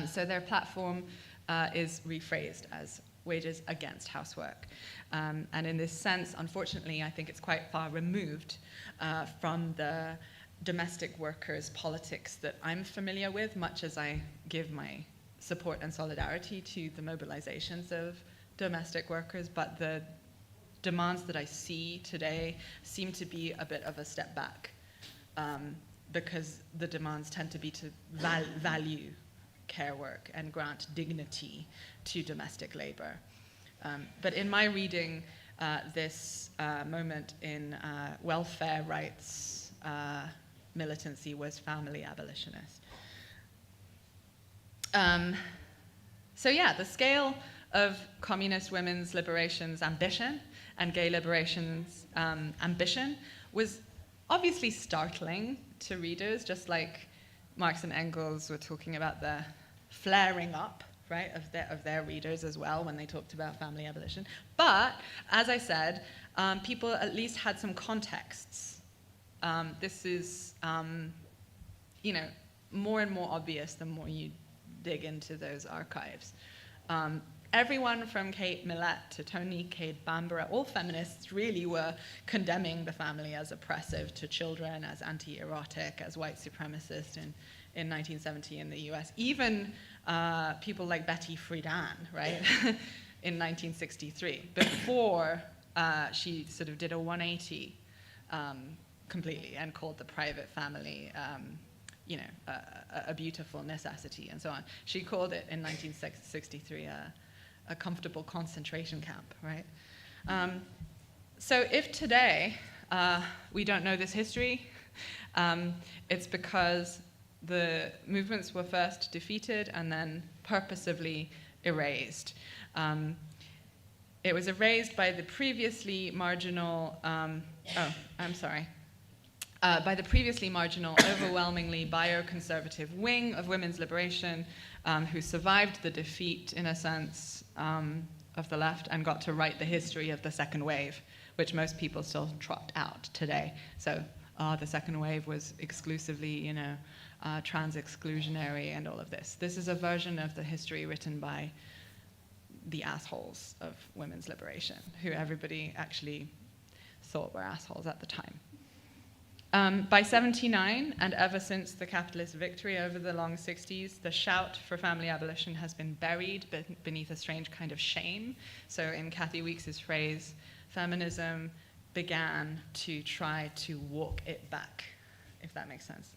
So their platform is rephrased as wages against housework. And in this sense, unfortunately, I think it's quite far removed from the domestic workers' politics that I'm familiar with, much as I give my support and solidarity to the mobilizations of domestic workers, but the demands that I see today seem to be a bit of a step back, because the demands tend to be to value care work and grant dignity to domestic labor. But in my reading, this moment in welfare rights militancy was family abolitionist. So yeah, the scale of communist women's liberation's ambition and gay liberation's ambition was obviously startling to readers, just like Marx and Engels were talking about the flaring up, right, of their readers as well when they talked about family abolition. But, as I said, people at least had some contexts. This is, more and more obvious the more you dig into those archives. Everyone from Kate Millett to Toni Cade Bambara, all feminists really were condemning the family as oppressive to children, as anti-erotic, as white supremacist in 1970 in the US. Even people like Betty Friedan, right, in 1963, before she sort of did a 180 completely and called the private family a beautiful necessity and so on. She called it in 1963 a comfortable concentration camp, right? So if today we don't know this history, it's because the movements were first defeated and then purposively erased. It was erased by the previously marginal, by the previously marginal, overwhelmingly bioconservative wing of women's liberation, who survived the defeat, in a sense, of the left and got to write the history of the second wave, which most people still trot out today. So the second wave was exclusively, trans-exclusionary and all of this. This is a version of the history written by the assholes of women's liberation, who everybody actually thought were assholes at the time. By 79, and ever since the capitalist victory over the long 60s, the shout for family abolition has been buried beneath a strange kind of shame. So in Kathy Weeks's phrase, feminism began to try to walk it back, if that makes sense.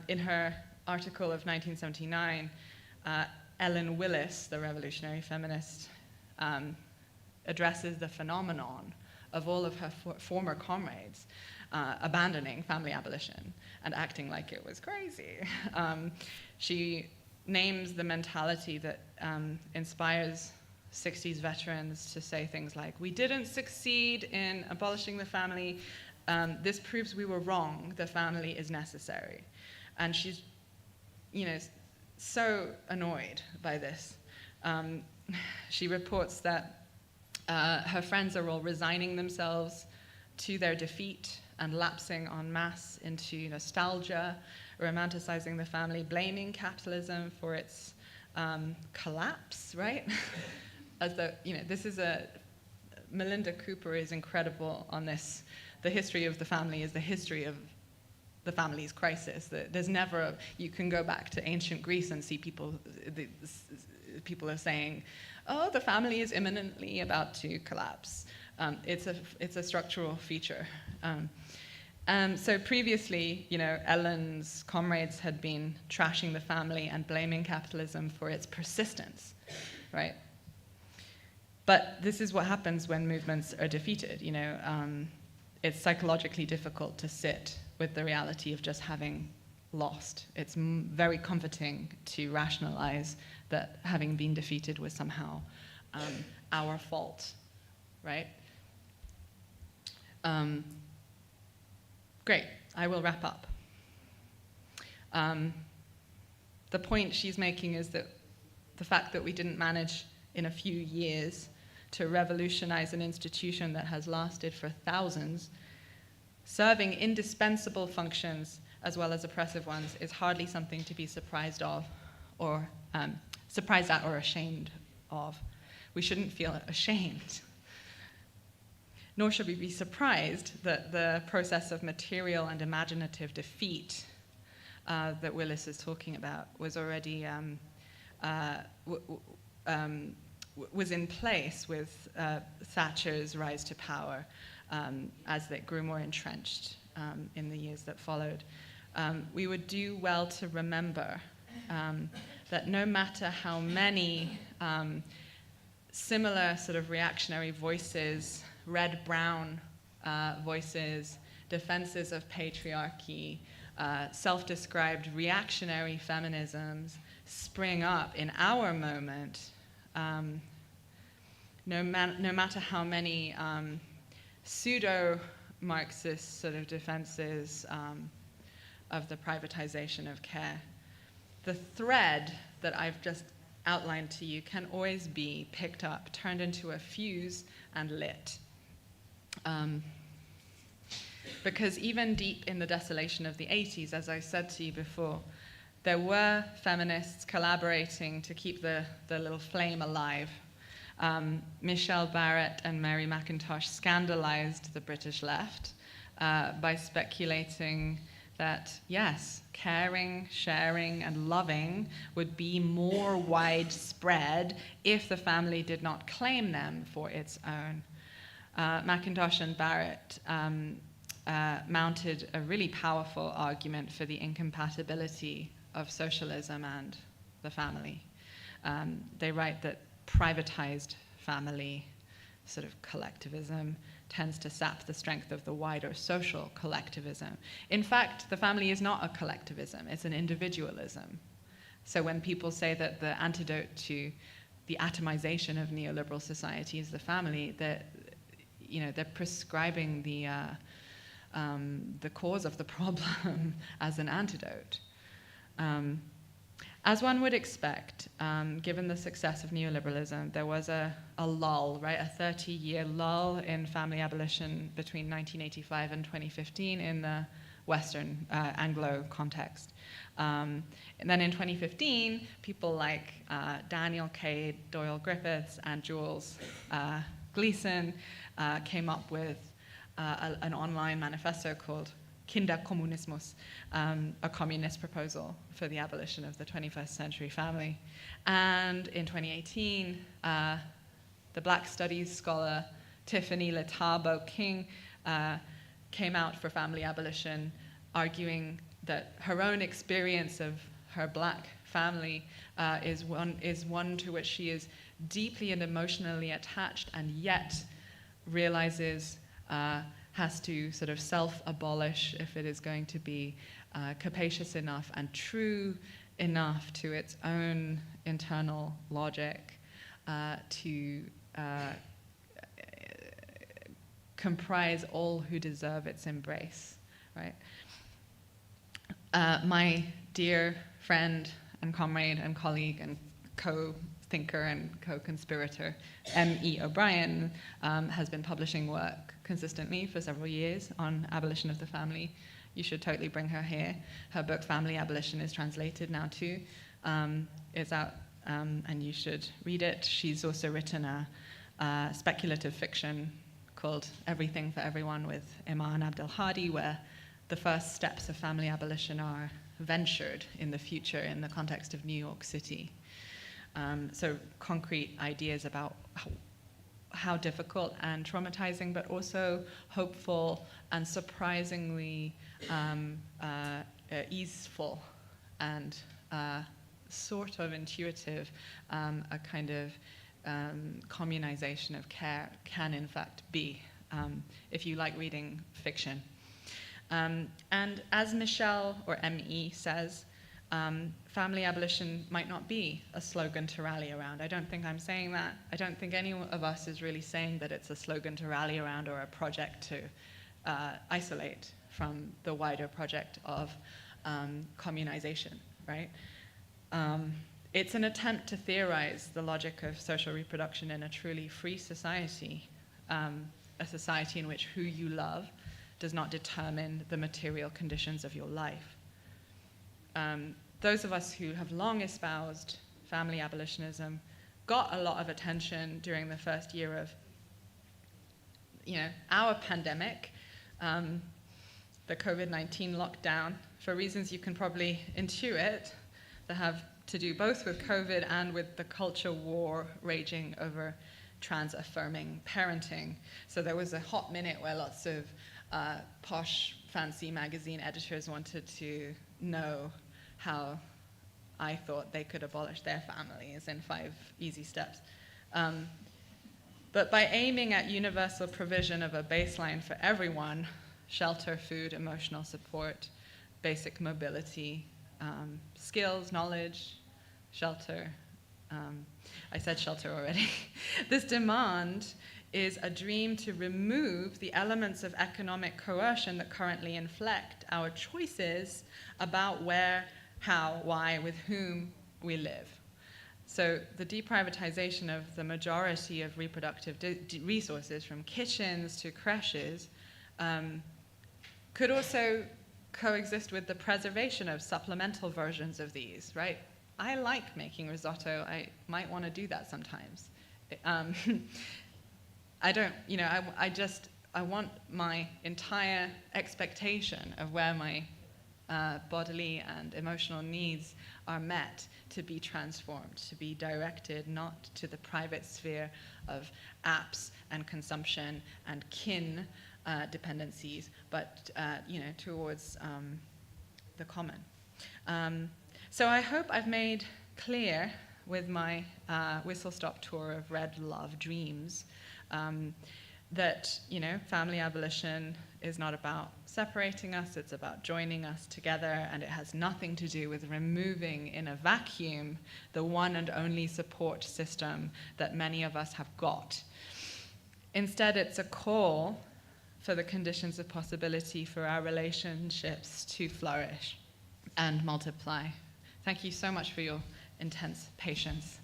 In her article of 1979, Ellen Willis, the revolutionary feminist, addresses the phenomenon of all of her former comrades abandoning family abolition and acting like it was crazy. She names the mentality that inspires 60s veterans to say things like, "We didn't succeed in abolishing the family. This proves we were wrong. The family is necessary." And she's, so annoyed by this. She reports that her friends are all resigning themselves to their defeat and lapsing en masse into nostalgia, romanticizing the family, blaming capitalism for its collapse, right? As though, this is Melinda Cooper is incredible on this. The history of the family is the history of the family's crisis. There's never you can go back to ancient Greece and see people are saying, "Oh, the family is imminently about to collapse." It's a structural feature. So previously, Ellen's comrades had been trashing the family and blaming capitalism for its persistence, right? But this is what happens when movements are defeated. It's psychologically difficult to sit with the reality of just having lost. It's very comforting to rationalize that having been defeated was somehow our fault, right? Great, I will wrap up. The point she's making is that the fact that we didn't manage in a few years to revolutionize an institution that has lasted for thousands, serving indispensable functions as well as oppressive ones, is hardly something to be surprised of, or surprised at or ashamed of. We shouldn't feel ashamed. Nor should we be surprised that the process of material and imaginative defeat that Willis is talking about was already was in place with Thatcher's rise to power as they grew more entrenched in the years that followed. We would do well to remember that no matter how many similar sort of reactionary voices, red-brown voices, defenses of patriarchy, self-described reactionary feminisms spring up in our moment, no matter how many pseudo-Marxist sort of defenses of the privatization of care. The thread that I've just outlined to you can always be picked up, turned into a fuse, and lit. Because even deep in the desolation of the 80s, as I said to you before, there were feminists collaborating to keep the little flame alive. Michelle Barrett and Mary McIntosh scandalized the British left by speculating that, yes, caring, sharing, and loving would be more widespread if the family did not claim them for its own. McIntosh and Barrett mounted a really powerful argument for the incompatibility of socialism and the family. They write that privatized family, sort of collectivism, tends to sap the strength of the wider social collectivism. In fact, the family is not a collectivism, it's an individualism. So when people say that the antidote to the atomization of neoliberal society is the family, they're prescribing the cause of the problem as an antidote. As one would expect, given the success of neoliberalism, there was a lull, right? A 30-year lull in family abolition between 1985 and 2015 in the Western Anglo context. And then in 2015, people like Daniel Cade, Doyle Griffiths, and Jules Gleason came up with an online manifesto called Kinderkommunismus, a communist proposal for the abolition of the 21st century family. And in 2018, the Black Studies scholar Tiffany Letabo King came out for family abolition, arguing that her own experience of her Black family is one to which she is deeply and emotionally attached, and yet realizes has to sort of self-abolish if it is going to be capacious enough and true enough to its own internal logic to comprise all who deserve its embrace, right? My dear friend and comrade and colleague and co-thinker and co-conspirator, M.E. O'Brien, has been publishing work consistently for several years on abolition of the family. You should totally bring her here. Her book, Family Abolition, is translated now too. It's out, and you should read it. She's also written a speculative fiction called Everything for Everyone with Iman Abdelhadi, where the first steps of family abolition are ventured in the future in the context of New York City. So concrete ideas about how difficult and traumatizing, but also hopeful and surprisingly easeful and sort of intuitive, a kind of communization of care can in fact be, if you like reading fiction. And as Michelle, or M.E., says, family abolition might not be a slogan to rally around. I don't think I'm saying that. I don't think any of us is really saying that it's a slogan to rally around or a project to isolate from the wider project of communization, right? It's an attempt to theorize the logic of social reproduction in a truly free society, a society in which who you love does not determine the material conditions of your life. Those of us who have long espoused family abolitionism got a lot of attention during the first year of, our pandemic, the COVID-19 lockdown, for reasons you can probably intuit, that have to do both with COVID and with the culture war raging over trans-affirming parenting. So there was a hot minute where lots of posh, fancy magazine editors wanted to know how I thought they could abolish their families in 5 easy steps. But by aiming at universal provision of a baseline for everyone, shelter, food, emotional support, basic mobility, skills, knowledge, shelter. I said shelter already. This demand is a dream to remove the elements of economic coercion that currently inflect our choices about where, how, why, with whom we live. So the deprivatization of the majority of reproductive resources, from kitchens to creches, could also coexist with the preservation of supplemental versions of these, right? I like making risotto. I might want to do that sometimes. I don't, you know, I want my entire expectation of where my bodily and emotional needs are met to be transformed, to be directed not to the private sphere of apps and consumption and kin dependencies, but you know, towards the common. So I hope I've made clear with my whistle-stop tour of Red Love Dreams that, you know, family abolition is not about separating us, it's about joining us together, and it has nothing to do with removing in a vacuum the one and only support system that many of us have got. Instead, it's a call for the conditions of possibility for our relationships to flourish and multiply. Thank you so much for your intense patience.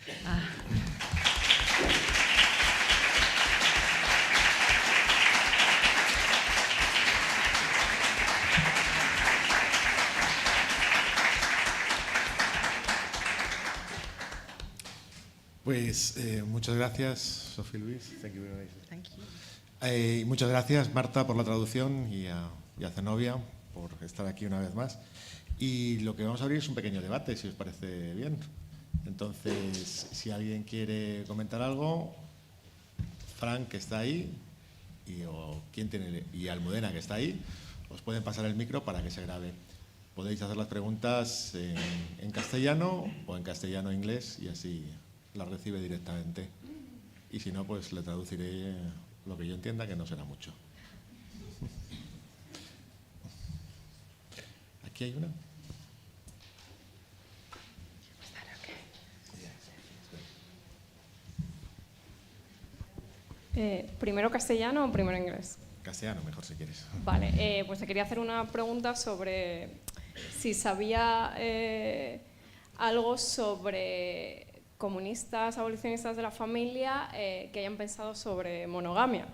Pues muchas gracias, Sophie Lewis. Thank you very much. Thank you. Muchas gracias, Marta, por la traducción y a Zenobia por estar aquí una vez más. Y lo que vamos a abrir es un pequeño debate, si os parece bien. Entonces, si alguien quiere comentar algo, Frank, que está ahí, y Almudena, que está ahí, os pueden pasar el micro para que se grabe. Podéis hacer las preguntas en castellano o en castellano-inglés y así las recibe directamente. Y si no, pues le traduciré lo que yo entienda, que no será mucho. Aquí hay una. ¿Primero castellano o primero inglés? Castellano, mejor si quieres. Vale, pues te quería hacer una pregunta sobre si sabía algo sobre comunistas, abolicionistas de la familia que hayan pensado sobre monogamia.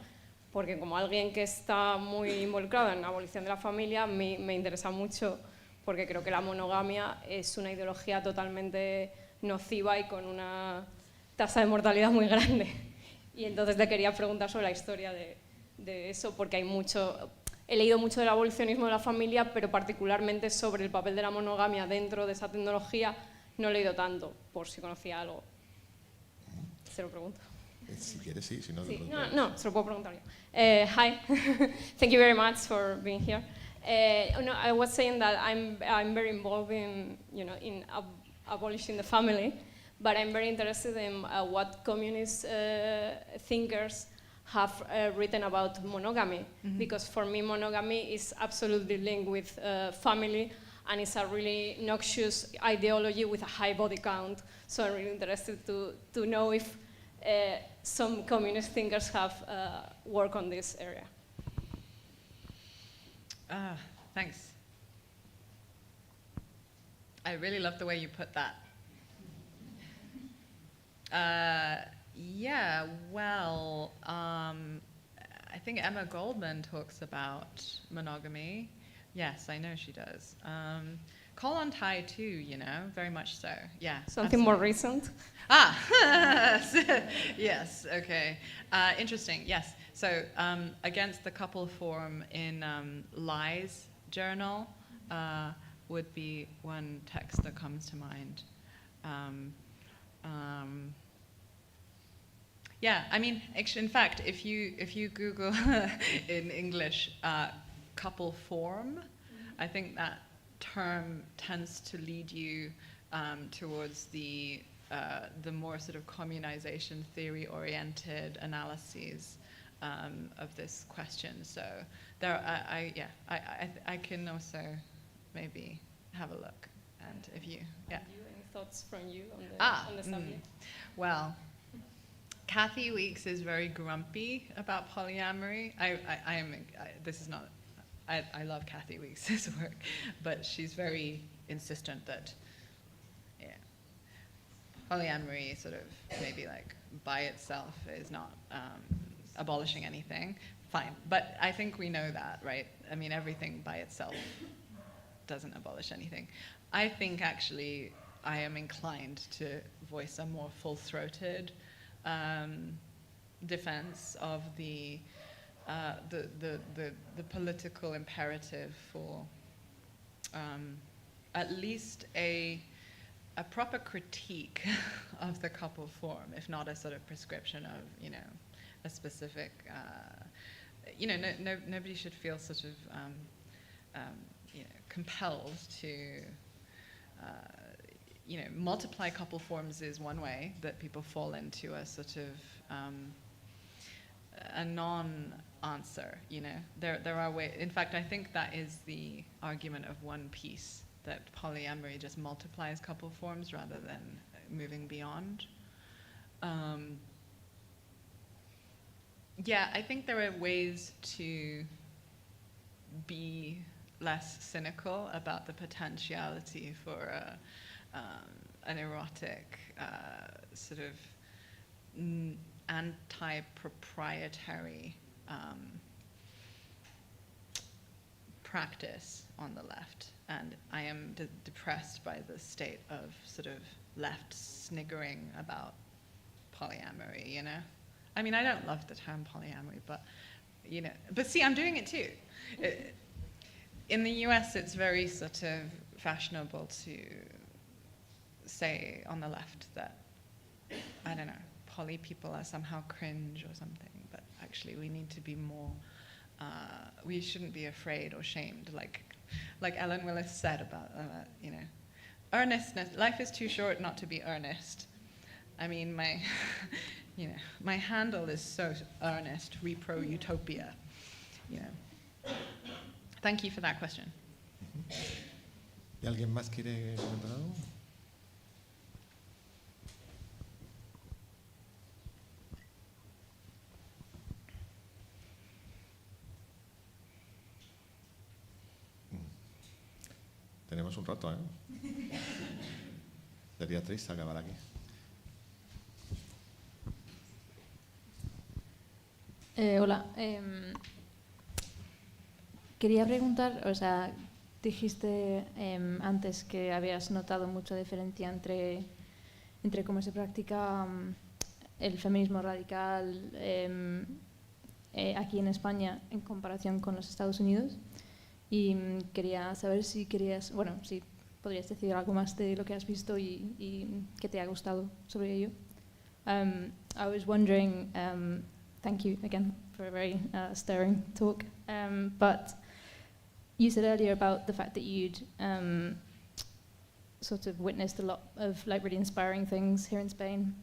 Porque como alguien que está muy involucrado en la abolición de la familia, me interesa mucho, porque creo que la monogamia es una ideología totalmente nociva y con una tasa de mortalidad muy grande. Y entonces te quería preguntar sobre la historia de eso, porque hay mucho... He leído mucho del abolicionismo de la familia, pero particularmente sobre el papel de la monogamia dentro de esa tecnología no he leído tanto, por si conocía algo. Se lo pregunto. Si quieres, sí, si no... Sí. No, se lo puedo preguntar yo. Hi, thank you very much for being here. No, I was saying that I'm very involved in, you know, in abolishing the family, but I'm very interested in what communist thinkers have written about monogamy, because for me monogamy is absolutely linked with family, and it's a really noxious ideology with a high body count. So I'm really interested to know if some communist thinkers have worked on this area. Thanks. I really love the way you put that. Yeah, well, I think Emma Goldman talks about monogamy. Yes, I know she does. Kollontai too, you know, very much so. Yeah. Something more recent? Yes, okay. Interesting, yes. So against the couple form in Lies journal would be one text that comes to mind. Yeah, I mean, actually, in fact, if you Google in English couple form, I think that term tends to lead you towards the more sort of communization theory-oriented analyses of this question. So there, I can also maybe have a look, and if you, yeah. Any thoughts from you on the subject? Well, Kathy Weeks is very grumpy about polyamory. I love Kathy Weeks' work, but she's very insistent that, yeah, polyamory sort of maybe like by itself is not abolishing anything. Fine, but I think we know that, right? I mean, everything by itself doesn't abolish anything. I think actually I am inclined to voice a more full-throated defense of the political imperative for at least a proper critique of the couple form, if not a sort of prescription of, you know, a specific, you know, nobody should feel sort of, you know, compelled to, you know, multiply couple forms is one way that people fall into a sort of a non-answer, you know. There are ways, in fact, I think that is the argument of One Piece, that polyamory just multiplies couple forms rather than moving beyond. Yeah, I think there are ways to be less cynical about the potentiality for an erotic sort of anti-proprietary practice on the left. And I am depressed by the state of sort of left sniggering about polyamory, you know? I mean, I don't love the term polyamory, but, you know, but see, I'm doing it too. In the US, it's very sort of fashionable to say on the left that, I don't know, poly people are somehow cringe or something, but actually we need to be more, we shouldn't be afraid or shamed, like Ellen Willis said about, you know, earnestness. Life is too short not to be earnest. I mean, my, you know, my handle is so earnest, repro utopia, you know. Thank you for that question. ¿Y alguien más quiere comentar algo? Tenemos un rato, ¿eh? Sería triste acabar aquí. Hola. Quería preguntar, o sea, dijiste antes que habías notado mucha diferencia entre cómo se practica el feminismo radical aquí en España en comparación con los Estados Unidos. Y quería saber si querías, bueno, si podrías decir algo más de lo que has visto y qué te ha gustado sobre ello. I was wondering, thank you again for a very stirring talk, but you said earlier about the fact that you'd sort of witnessed a lot of like really inspiring things here in Spain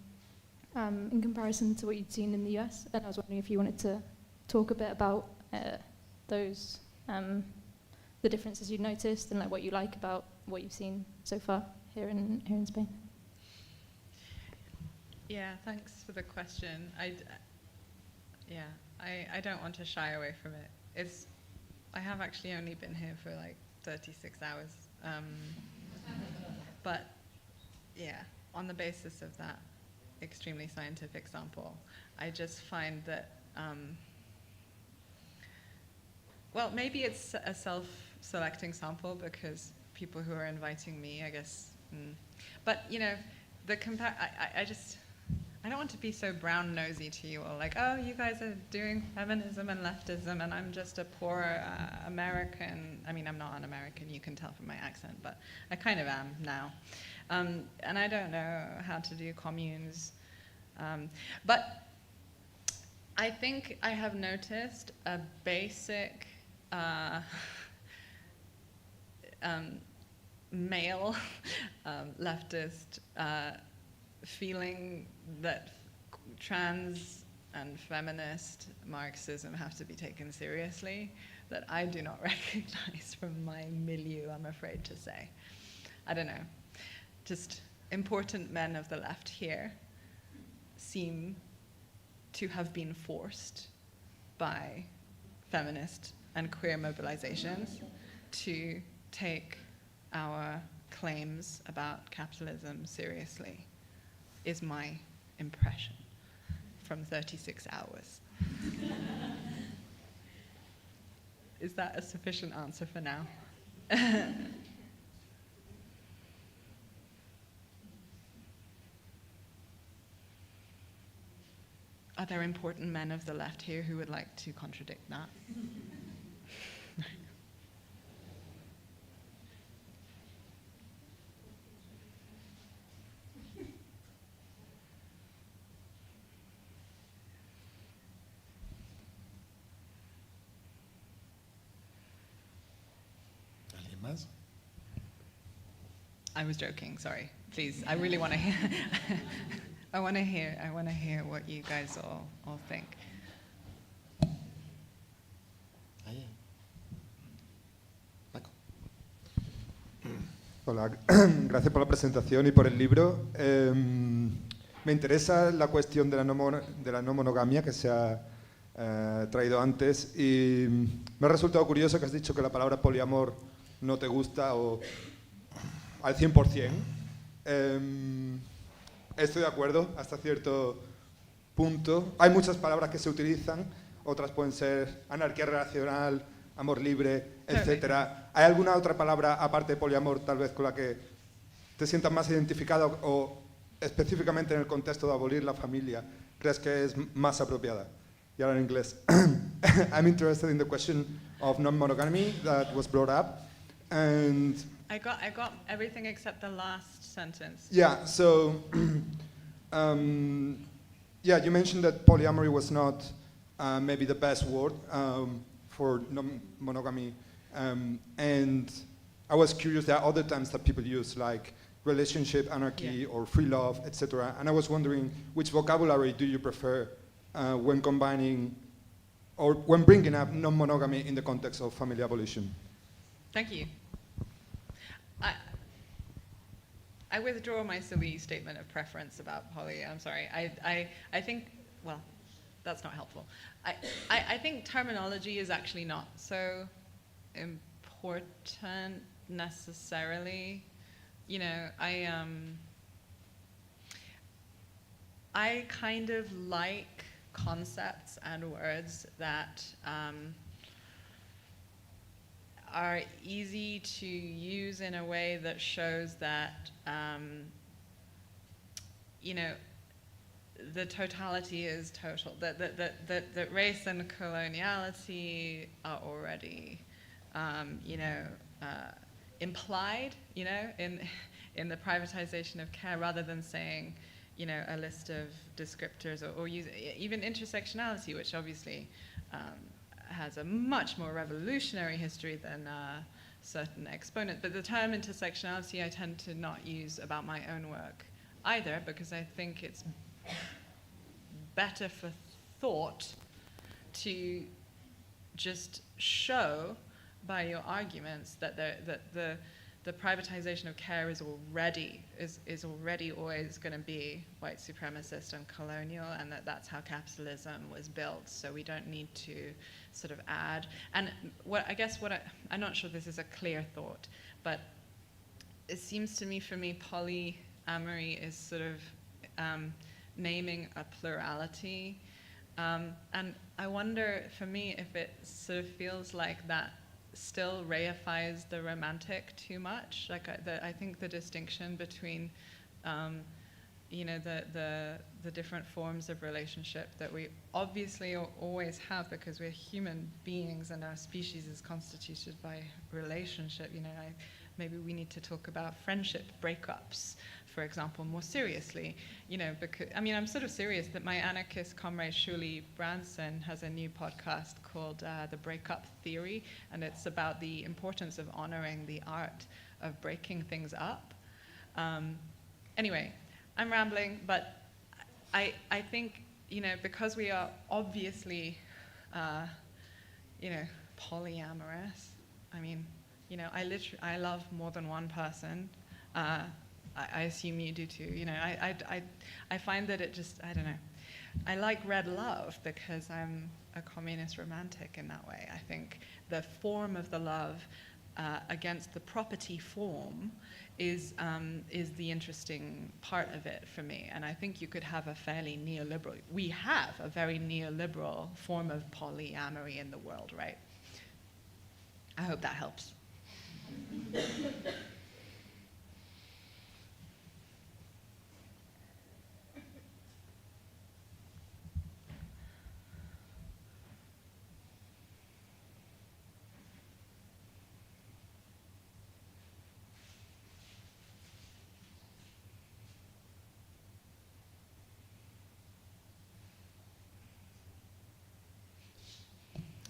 in comparison to what you'd seen in the US, and I was wondering if you wanted to talk a bit about those the differences you noticed and like what you like about what you've seen so far here in Spain. Yeah, thanks for the question. I don't want to shy away from it. I have actually only been here for like 36 hours. But yeah, on the basis of that extremely scientific sample, I just find that, well, maybe it's a self-selecting sample because people who are inviting me, I guess, but you know, I don't want to be so brown-nosy to you all, like, oh, you guys are doing feminism and leftism, and I'm just a poor American. I mean, I'm not an American, you can tell from my accent, but I kind of am now. And I don't know how to do communes. But I think I have noticed a basic male leftist feeling that trans and feminist Marxism have to be taken seriously, that I do not recognize from my milieu, I'm afraid to say. I don't know. Just important men of the left here seem to have been forced by feminist and queer mobilizations to take our claims about capitalism seriously, is my impression from 36 hours. Is that a sufficient answer for now? Are there important men of the left here who would like to contradict that? ¿Alguien más? I was joking, sorry. Please, I really want to hear. I want to hear what you guys all think. Ahí. Paco. Hola, gracias por la presentación y por el libro. Me interesa la cuestión de la no monogamia que se ha traído antes y me ha resultado curioso que has dicho que la palabra poliamor no te gusta o al 100%. Estoy de acuerdo hasta cierto punto. Hay muchas palabras que se utilizan, otras pueden ser anarquía relacional, amor libre, etcétera. ¿Hay alguna otra palabra aparte de poliamor tal vez con la que te sientas más identificado o específicamente en el contexto de abolir la familia crees que es más apropiada? Y ahora en inglés. I'm interested in the question of non-monogamy that was brought up, and I got everything except the last sentence. yeah, so yeah, you mentioned that polyamory was not maybe the best word for non-monogamy, and I was curious, there are other terms that people use like relationship, anarchy, or free love, etc. And I was wondering which vocabulary do you prefer when combining or when bringing up non-monogamy in the context of family abolition? Thank you. I withdraw my silly statement of preference about poly. I'm sorry. I think, well, that's not helpful. I think terminology is actually not so important necessarily. You know, I kind of like concepts and words that are easy to use in a way that shows that, you know, the totality is total, that race and coloniality are already, you know, implied, you know, in the privatization of care, rather than saying, you know, a list of descriptors or use, even intersectionality, which obviously has a much more revolutionary history than certain exponents. But the term intersectionality I tend to not use about my own work either, because I think it's better for thought to just show by your arguments that the privatization of care is already always going to be white supremacist and colonial, and that's how capitalism was built. So we don't need to sort of add. And I'm not sure this is a clear thought, but it seems to me, for me, polyamory is sort of naming a plurality, and I wonder, for me, if it sort of feels like that still reifies the romantic too much. Like I think the distinction between, you know, the different forms of relationship that we obviously always have, because we're human beings and our species is constituted by relationship. You know, maybe we need to talk about friendship breakups, for example, more seriously. You know, because I mean, I'm sort of serious that my anarchist comrade Shulamith Firestone has a new podcast called The Breakup Theory, and it's about the importance of honoring the art of breaking things up. Anyway, I'm rambling, but I think, you know, because we are obviously, you know, polyamorous. I mean, you know, I love more than one person. I assume you do too. You know, I find that it just, I don't know. I like red love because I'm a communist romantic in that way. I think the form of the love against the property form is the interesting part of it for me. And I think you could have a fairly neoliberal, we have a very neoliberal form of polyamory in the world, right? I hope that helps.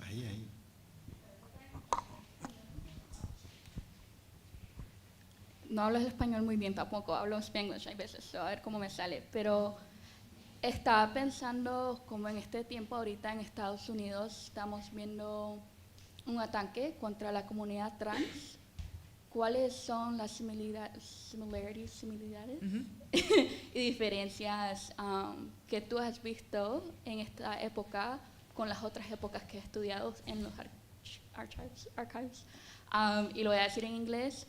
Ahí. No hablo el español muy bien tampoco, hablo spanglish hay veces, a ver cómo me sale, pero estaba pensando como en este tiempo ahorita en Estados Unidos estamos viendo un ataque contra la comunidad trans. ¿Cuáles son las similitudes y diferencias que tú has visto en esta época con las otras épocas que he estudiado en los archives? Y lo voy a decir en inglés.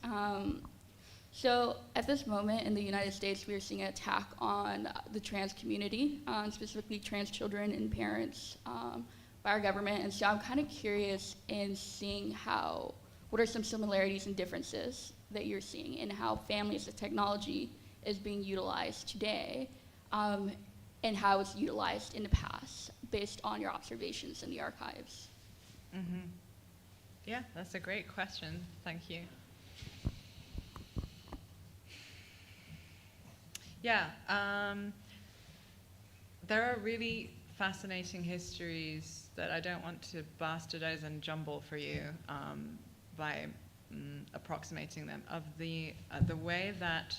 So at this moment in the United States, we are seeing an attack on the trans community, specifically trans children and parents by our government. And so I'm kind of curious in seeing what are some similarities and differences that you're seeing in how families and technology is being utilized today and how it's utilized in the past based on your observations in the archives? Mm-hmm. Yeah, that's a great question. Thank you. Yeah, there are really fascinating histories that I don't want to bastardize and jumble for you by approximating them, of the way that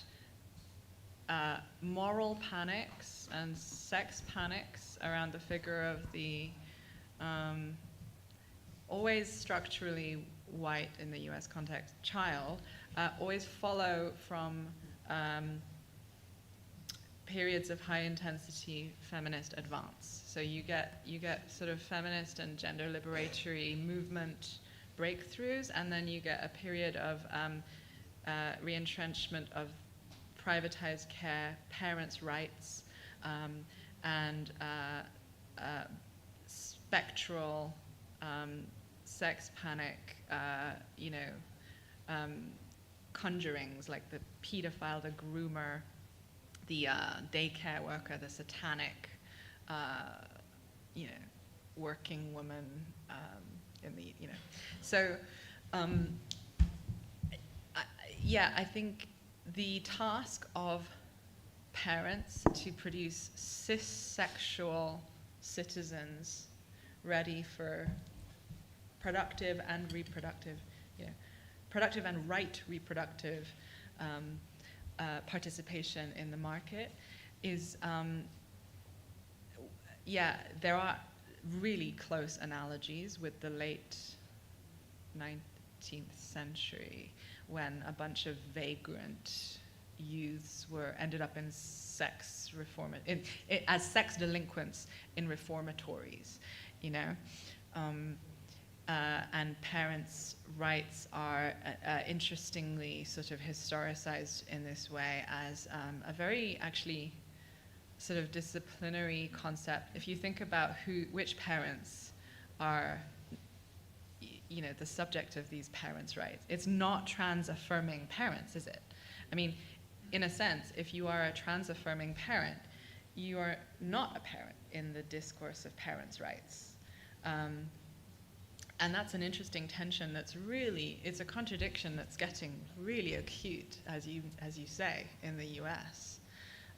moral panics and sex panics around the figure of the always structurally white in the US context child always follow from periods of high intensity feminist advance. So you get sort of feminist and gender liberatory movement breakthroughs, and then you get a period of re-entrenchment of privatized care, parents' rights, and spectral sex panic, conjurings like the pedophile, the groomer, the daycare worker, the satanic, working woman in the, So, I think the task of parents to produce cis-sexual citizens ready for productive and reproductive, productive and right reproductive participation in the market is, there are really close analogies with the late 19th century when a bunch of vagrant youths ended up in sex as sex delinquents in reformatories, and parents' rights are interestingly sort of historicized in this way as a very actually sort of disciplinary concept. If you think about which parents are, the subject of these parents' rights, it's not trans-affirming parents, is it? I mean, in a sense, if you are a trans-affirming parent, you are not a parent in the discourse of parents' rights. And that's an interesting tension it's a contradiction that's getting really acute, as you say, in the US.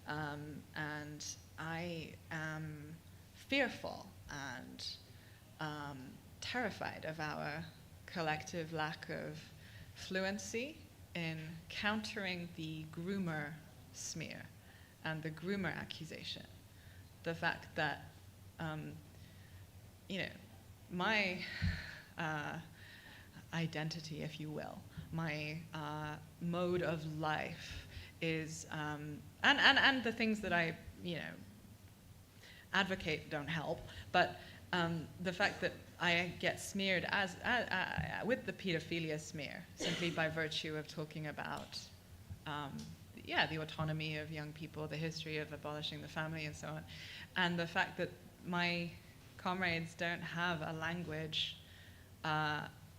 And I am fearful and terrified of our collective lack of fluency in countering the groomer smear and the groomer accusation. The fact that, my identity, if you will, my mode of life is, and the things that I, advocate don't help, but the fact that I get smeared with the pedophilia smear simply by virtue of talking about the autonomy of young people, the history of abolishing the family and so on, and the fact that my comrades don't have a language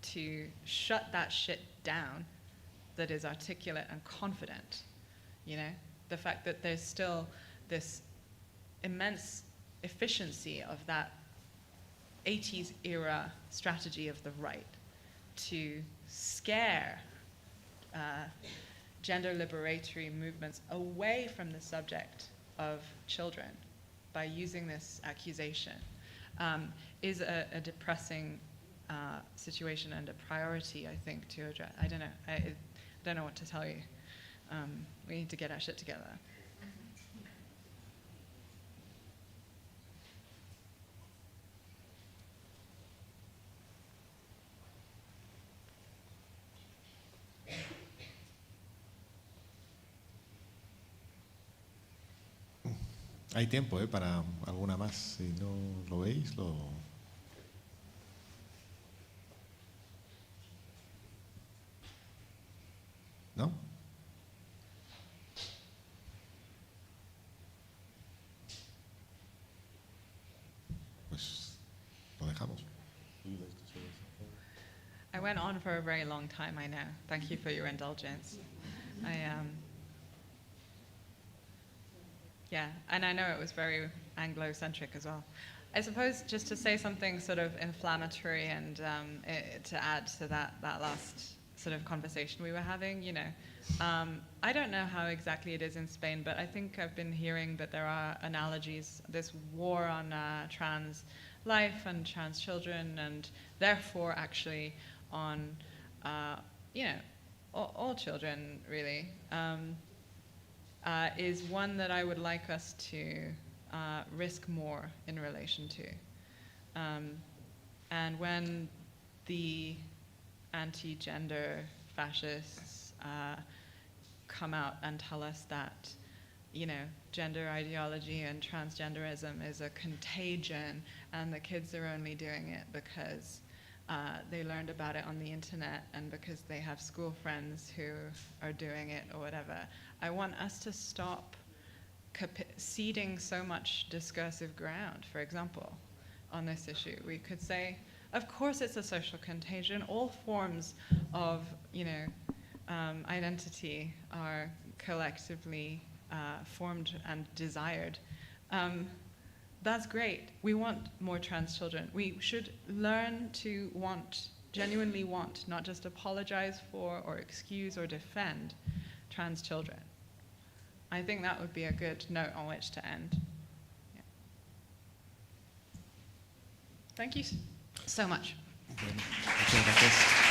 to shut that shit down that is articulate and confident, you know? The fact that there's still this immense efficiency of that 80s era strategy of the right to scare gender liberatory movements away from the subject of children by using this accusation is a depressing situation and a priority, I think, to address. I don't know. I don't know what to tell you. We need to get our shit together. Hay tiempo para alguna más. Si no lo veis, ¿no? Pues lo dejamos. I went on for a very long time, I know. Thank you for your indulgence. Yeah, and I know it was very Anglo-centric as well. I suppose just to say something sort of inflammatory and to add to that last sort of conversation we were having, you know, I don't know how exactly it is in Spain, but I think I've been hearing that there are analogies, this war on trans life and trans children, and therefore actually on, you know, all children really, is one that I would like us to risk more in relation to. And when the anti-gender fascists come out and tell us that, you know, gender ideology and transgenderism is a contagion and the kids are only doing it because they learned about it on the internet and because they have school friends who are doing it or whatever, I want us to stop ceding so much discursive ground, for example, on this issue. We could say, of course it's a social contagion. All forms of, you know, identity are collectively formed and desired. That's great. We want more trans children. We should learn to want, genuinely want, not just apologize for or excuse or defend trans children. I think that would be a good note on which to end. Yeah. Thank you so much. Bueno, muchas gracias.